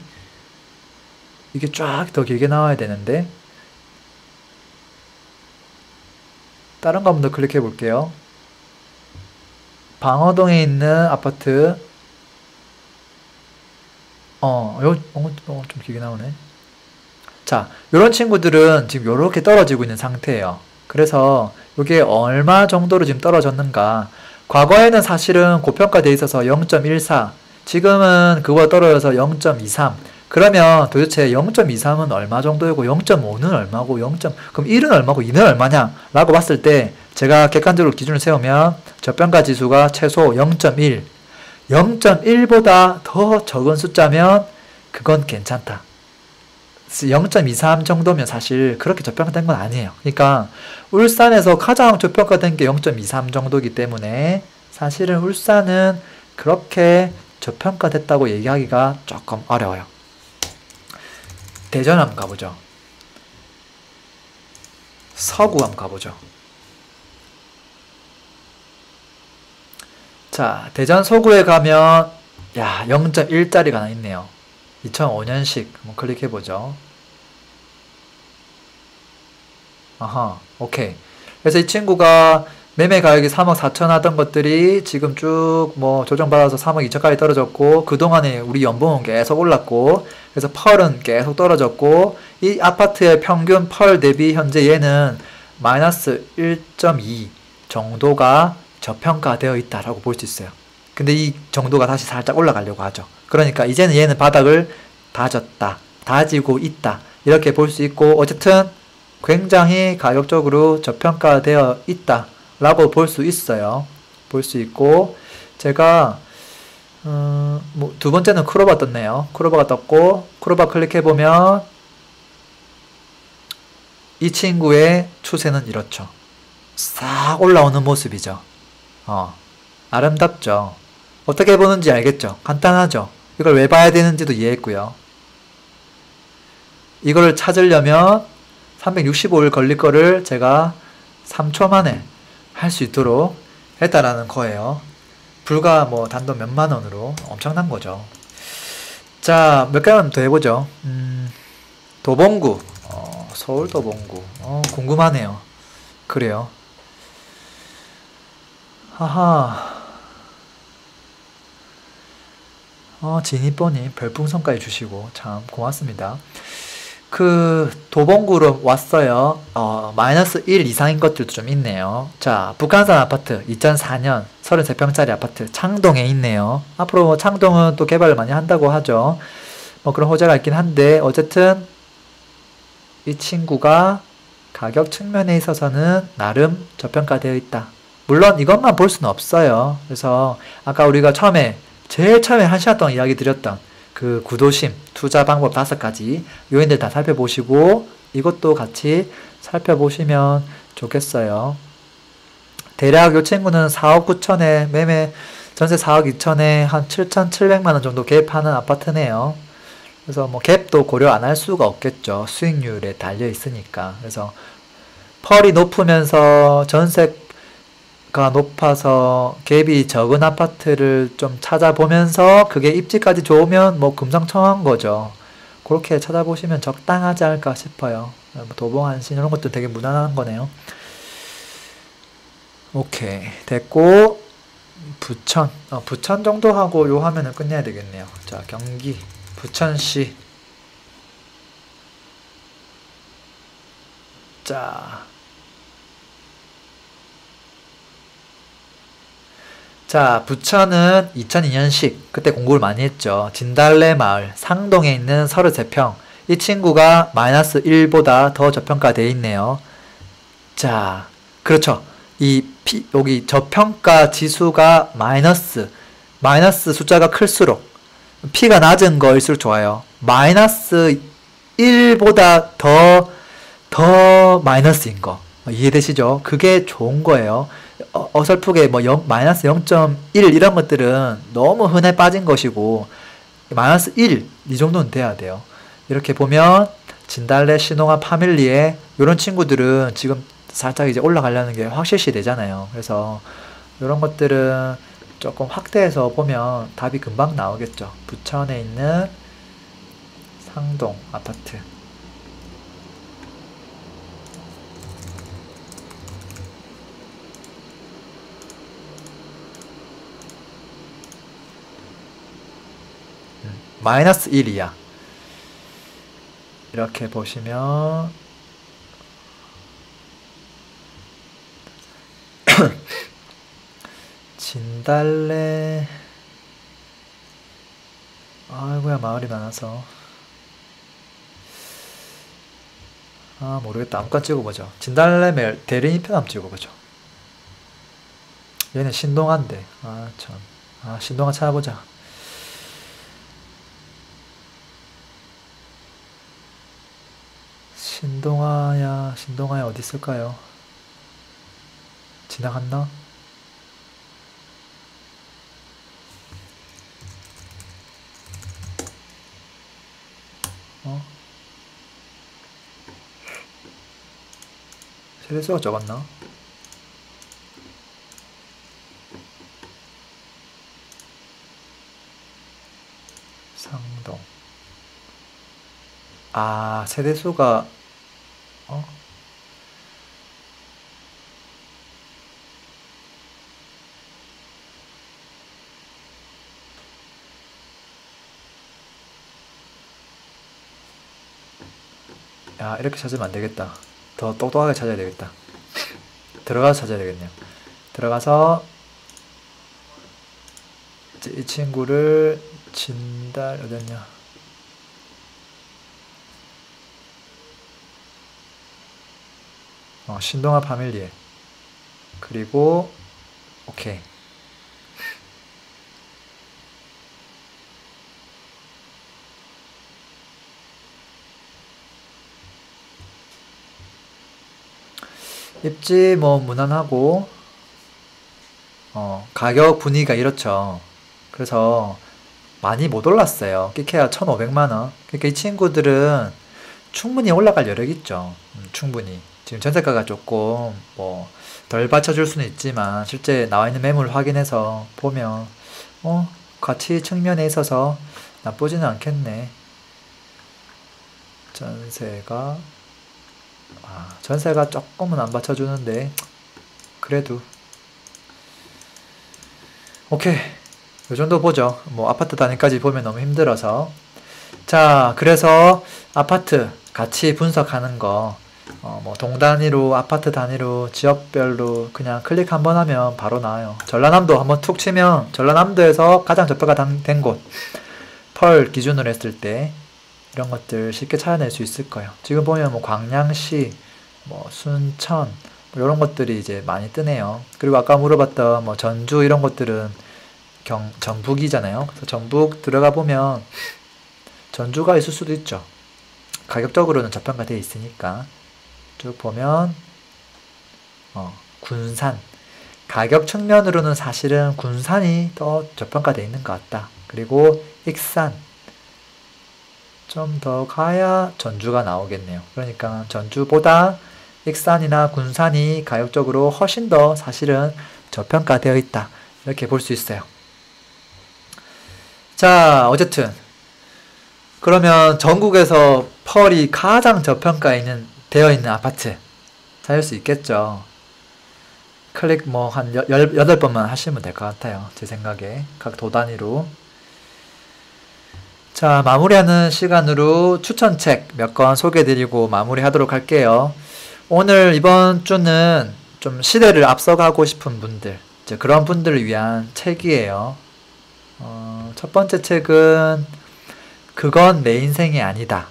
Speaker 1: 이게 쫙 더 길게 나와야 되는데 다른 거 한번 더 클릭해 볼게요. 방어동에 있는 아파트 좀 길게 나오네. 자, 요런 친구들은 지금 요렇게 떨어지고 있는 상태예요. 그래서 이게 얼마 정도로 지금 떨어졌는가. 과거에는 사실은 고평가되어 있어서 0.14, 지금은 그거보다 떨어져서 0.23. 그러면 도대체 0.23은 얼마 정도이고 0.5는 얼마고 그럼 1은 얼마고 2는 얼마냐 라고 봤을 때 제가 객관적으로 기준을 세우면 저평가 지수가 최소 0.1, 0.1보다 더 적은 숫자면 그건 괜찮다. 0.23 정도면 사실 그렇게 저평가된 건 아니에요. 그러니까 울산에서 가장 저평가된 게 0.23 정도이기 때문에 사실은 울산은 그렇게 저평가됐다고 얘기하기가 조금 어려워요. 대전 한번 가보죠. 서구 한번 가보죠. 자, 대전 서구에 가면 야, 0.1짜리가 하나 있네요. 2005년식 한번 클릭해보죠. 아하, 오케이. 그래서 이 친구가 매매 가격이 3억 4천 하던 것들이 지금 쭉 뭐 조정받아서 3억 2천까지 떨어졌고, 그동안에 우리 연봉은 계속 올랐고, 그래서 펄은 계속 떨어졌고, 이 아파트의 평균 펄 대비 현재 얘는 마이너스 1.2 정도가 저평가되어 있다라고 볼 수 있어요. 근데 이 정도가 다시 살짝 올라가려고 하죠. 그러니까 이제는 얘는 바닥을 다졌다, 다지고 있다, 이렇게 볼 수 있고, 어쨌든 굉장히 가격적으로 저평가되어 있다 라고 볼 수 있어요. 볼 수 있고, 제가 뭐 두 번째는 크로바 떴네요. 크로바가 떴고, 크로바 클릭해보면 이 친구의 추세는 이렇죠. 싹 올라오는 모습이죠. 아름답죠. 어떻게 보는지 알겠죠? 간단하죠? 이걸 왜 봐야 되는지도 이해했고요. 이걸 찾으려면 365일 걸릴 거를 제가 3초 만에 할 수 있도록 했다라는 거예요. 불과 뭐 단돈 몇만 원으로 엄청난 거죠. 자, 몇 개만 더 해보죠. 도봉구, 서울 도봉구, 궁금하네요. 그래요. 하하. 지니뽀님 별풍선까지 주시고 참 고맙습니다. 그 도봉구로 왔어요. 마이너스 1 이상인 것들도 좀 있네요. 자, 북한산 아파트 2004년 33평짜리 아파트 창동에 있네요. 앞으로 창동은 또 개발을 많이 한다고 하죠. 뭐 그런 호재가 있긴 한데, 어쨌든 이 친구가 가격 측면에 있어서는 나름 저평가되어 있다. 물론 이것만 볼 수는 없어요. 그래서 아까 우리가 제일 처음에 1시간 동안 이야기 드렸던 그 구도심, 투자 방법 5가지 요인들 다 살펴보시고 이것도 같이 살펴보시면 좋겠어요. 대략 요 친구는 4억 9천에 매매 전세 4억 2천에 한 7,700만 원 정도 갭하는 아파트네요. 그래서 뭐 갭도 고려 안 할 수가 없겠죠. 수익률에 달려 있으니까. 그래서 펄이 높으면서 전세가 높아서 갭이 적은 아파트를 좀 찾아보면서 그게 입지까지 좋으면 뭐 금상첨화인 거죠. 그렇게 찾아보시면 적당하지 않을까 싶어요. 도봉한신 이런 것도 되게 무난한 거네요. 오케이, 됐고 부천 부천 정도 하고 요 화면을 끝내야 되겠네요. 자, 경기 부천시. 자, 부천은 2002년식, 그때 공부를 많이 했죠. 진달래 마을 상동에 있는 33평. 이 친구가 마이너스 1보다 더 저평가되어 있네요. 자, 그렇죠. 여기 저평가 지수가 마이너스 숫자가 클수록 P가 낮은 거일수록 좋아요. 마이너스 1보다 더 마이너스인 거. 이해되시죠? 그게 좋은 거예요. 어설프게 뭐 마이너스 0.1 이런 것들은 너무 흔해 빠진 것이고, 마이너스 1, 이 정도는 돼야 돼요. 이렇게 보면, 진달래, 신홍아, 파밀리에, 이런 친구들은 지금 살짝 이제 올라가려는 게 확실시 되잖아요. 그래서, 이런 것들은 조금 확대해서 보면 답이 금방 나오겠죠. 부천에 있는 상동 아파트. 마이너스 1이야. 이렇게 보시면 진달래, 아이고야, 마을이 많아서 모르겠다. 아무거나 찍어보죠. 진달래 대리인편 한번 찍어보죠. 얘는 신동아인데 참, 신동아 찾아보자. 신동아야 어디 있을까요? 지나갔나? 세대수가 적었나? 상동. 세대수가 이렇게 찾으면 안 되겠다. 더 똑똑하게 찾아야 되겠다. 들어가서 찾아야 되겠네요. 들어가서 이 친구를 어딨냐? 신동아 파밀리에. 그리고 오케이. 입지 뭐 무난하고, 가격 분위기가 이렇죠. 그래서 많이 못 올랐어요. 끼케야 1,500만원. 그러니까 이 친구들은 충분히 올라갈 여력이 있죠. 충분히. 지금 전세가가 조금 덜 받쳐줄 수는 있지만 실제 나와 있는 매물 확인해서 보면 가치 측면에 있어서 나쁘지는 않겠네. 전세가 조금은 안 받쳐주는데 그래도 오케이, 요 정도 보죠. 아파트 단위까지 보면 너무 힘들어서. 자, 그래서 아파트 가치 분석하는 거 동 단위로, 아파트 단위로, 지역별로 그냥 클릭 한번 하면 바로 나와요. 전라남도 한번 툭 치면 전라남도에서 가장 저가가 된 곳, 펄 기준으로 했을 때 이런 것들 쉽게 찾아낼 수 있을 거예요. 지금 보면 광양시, 순천 이런 것들이 이제 많이 뜨네요. 그리고 아까 물어봤던 전주 이런 것들은 전북이잖아요. 그래서 전북 들어가 보면 전주가 있을 수도 있죠. 가격적으로는 저평가되어 있으니까. 쭉 보면 군산 가격 측면으로는 사실은 군산이 더 저평가되어 있는 것 같다. 그리고 익산 좀 더 가야 전주가 나오겠네요. 그러니까 전주보다 익산이나 군산이 가격적으로 훨씬 더 사실은 저평가되어 있다. 이렇게 볼 수 있어요. 자, 어쨌든 그러면 전국에서 펄이 가장 되어 있는 아파트 찾을 수 있겠죠. 클릭 뭐 한 8번만 하시면 될 것 같아요. 제 생각에 각 도 단위로. 자, 마무리하는 시간으로 추천책 몇 권 소개해드리고 마무리하도록 할게요. 오늘 이번 주는 좀 시대를 앞서가고 싶은 분들, 이제 그런 분들을 위한 책이에요. 첫 번째 책은 그건 내 인생이 아니다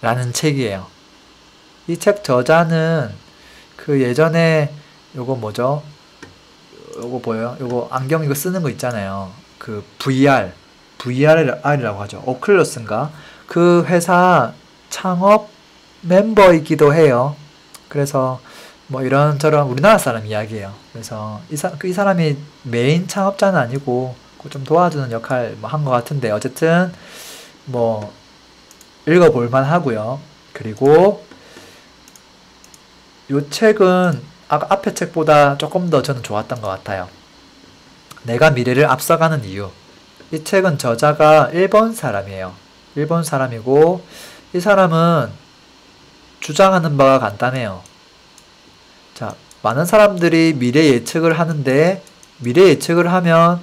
Speaker 1: 라는 책이에요. 이 책 저자는 그 예전에 요거 뭐죠? 요거 뭐예요? 요거 안경 이거 쓰는 거 있잖아요. 그 VR이라고 하죠. 오클러스인가? 그 회사 창업 멤버이기도 해요. 그래서 뭐 이런저런 우리나라 사람 이야기예요. 그래서 이 사람이 메인 창업자는 아니고 좀 도와주는 역할 뭐 한 것 같은데 어쨌든 뭐 읽어볼만 하고요. 그리고 요 책은 아까 앞에 책보다 조금 더 저는 좋았던 것 같아요. 내가 미래를 앞서가는 이유. 이 책은 저자가 일본 사람이에요. 일본 사람이고 이 사람은 주장하는 바가 간단해요. 자, 많은 사람들이 미래 예측을 하는데 미래 예측을 하면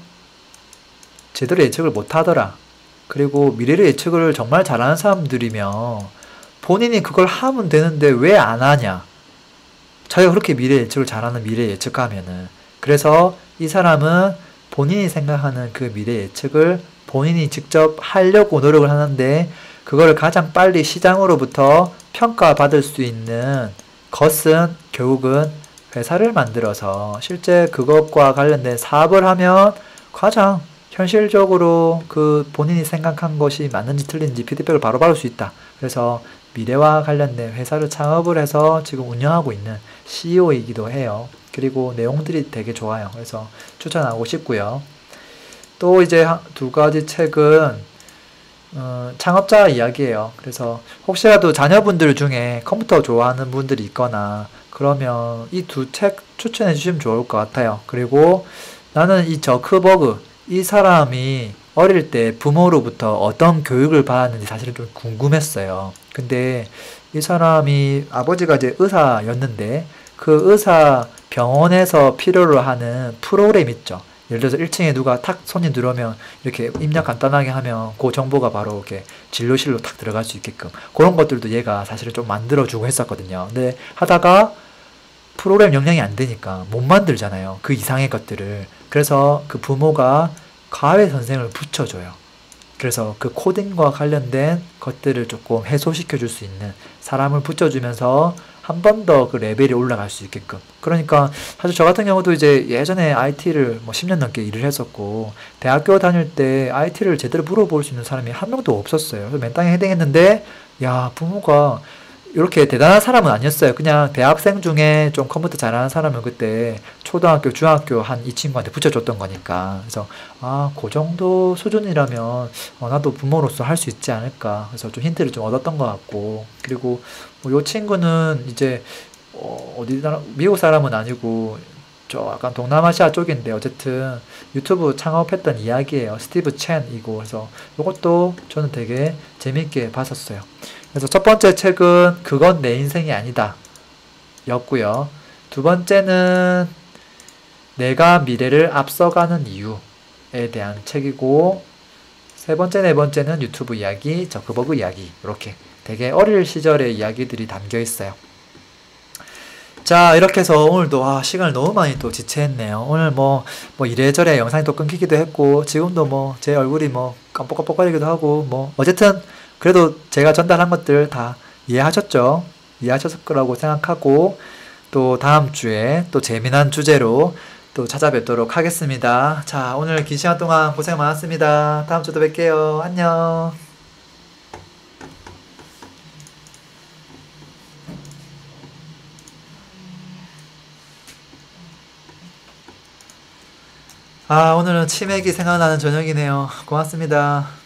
Speaker 1: 제대로 예측을 못 하더라. 그리고 미래를 예측을 정말 잘하는 사람들이면 본인이 그걸 하면 되는데 왜 안 하냐. 자기가 그렇게 미래 예측을 잘하는 미래 예측가면은. 그래서 이 사람은 본인이 생각하는 그 미래 예측을 본인이 직접 하려고 노력을 하는데 그거를 가장 빨리 시장으로부터 평가받을 수 있는 것은 결국은 회사를 만들어서 실제 그것과 관련된 사업을 하면 가장 현실적으로 그 본인이 생각한 것이 맞는지 틀린지 피드백을 바로 받을 수 있다. 그래서 미래와 관련된 회사를 창업을 해서 지금 운영하고 있는 CEO이기도 해요. 그리고 내용들이 되게 좋아요. 그래서 추천하고 싶고요. 또 이제 두 가지 책은 창업자 이야기예요. 그래서 혹시라도 자녀분들 중에 컴퓨터 좋아하는 분들이 있거나 그러면 이 두 책 추천해 주시면 좋을 것 같아요. 그리고 나는 이 저크버그 이 사람이 어릴 때 부모로부터 어떤 교육을 받았는지 사실은 좀 궁금했어요. 근데 이 사람이 아버지가 이제 의사였는데 그 의사 병원에서 필요로 하는 프로그램 있죠. 예를 들어서 1층에 누가 탁 손이 들어오면 이렇게 입력 간단하게 하면 그 정보가 바로 이렇게 진료실로 탁 들어갈 수 있게끔 그런 것들도 얘가 사실은 좀 만들어주고 했었거든요. 근데 하다가 프로그램 역량이 안 되니까 못 만들잖아요. 그 이상의 것들을. 그래서 그 부모가 과외 선생을 붙여줘요. 그래서 그 코딩과 관련된 것들을 조금 해소시켜 줄 수 있는 사람을 붙여주면서 한 번 더 그 레벨이 올라갈 수 있게끔. 그러니까 사실 저 같은 경우도 이제 예전에 IT를 뭐 10년 넘게 일을 했었고 대학교 다닐 때 IT를 제대로 물어볼 수 있는 사람이 한 명도 없었어요. 그래서 맨땅에 헤딩했는데 야 부모가 이렇게 대단한 사람은 아니었어요. 그냥 대학생 중에 좀 컴퓨터 잘하는 사람을 그때 초등학교, 중학교 한 이 친구한테 붙여줬던 거니까. 그래서, 아, 그 정도 수준이라면, 나도 부모로서 할 수 있지 않을까. 그래서 좀 힌트를 좀 얻었던 것 같고. 그리고, 요 친구는 이제, 미국 사람은 아니고, 저 약간 동남아시아 쪽인데, 어쨌든 유튜브 창업했던 이야기예요. 스티브 첸이고. 그래서 이것도 저는 되게 재밌게 봤었어요. 그래서 첫 번째 책은 그건 내 인생이 아니다 였고요. 두 번째는 내가 미래를 앞서가는 이유에 대한 책이고 세 번째, 네 번째는 유튜브 이야기, 저크버그 이야기 이렇게 되게 어릴 시절의 이야기들이 담겨 있어요. 자 이렇게 해서 오늘도 시간을 너무 많이 또 지체했네요. 오늘 뭐 이래저래 영상이 또 끊기기도 했고 지금도 뭐 제 얼굴이 뭐 깜빡깜빡거리기도 하고 뭐 어쨌든 그래도 제가 전달한 것들 다 이해하셨죠? 이해하셨을 거라고 생각하고 또 다음 주에 또 재미난 주제로 또 찾아뵙도록 하겠습니다. 자, 오늘 긴 시간 동안 고생 많았습니다. 다음 주도 뵐게요. 안녕. 오늘은 치맥이 생각나는 저녁이네요. 고맙습니다.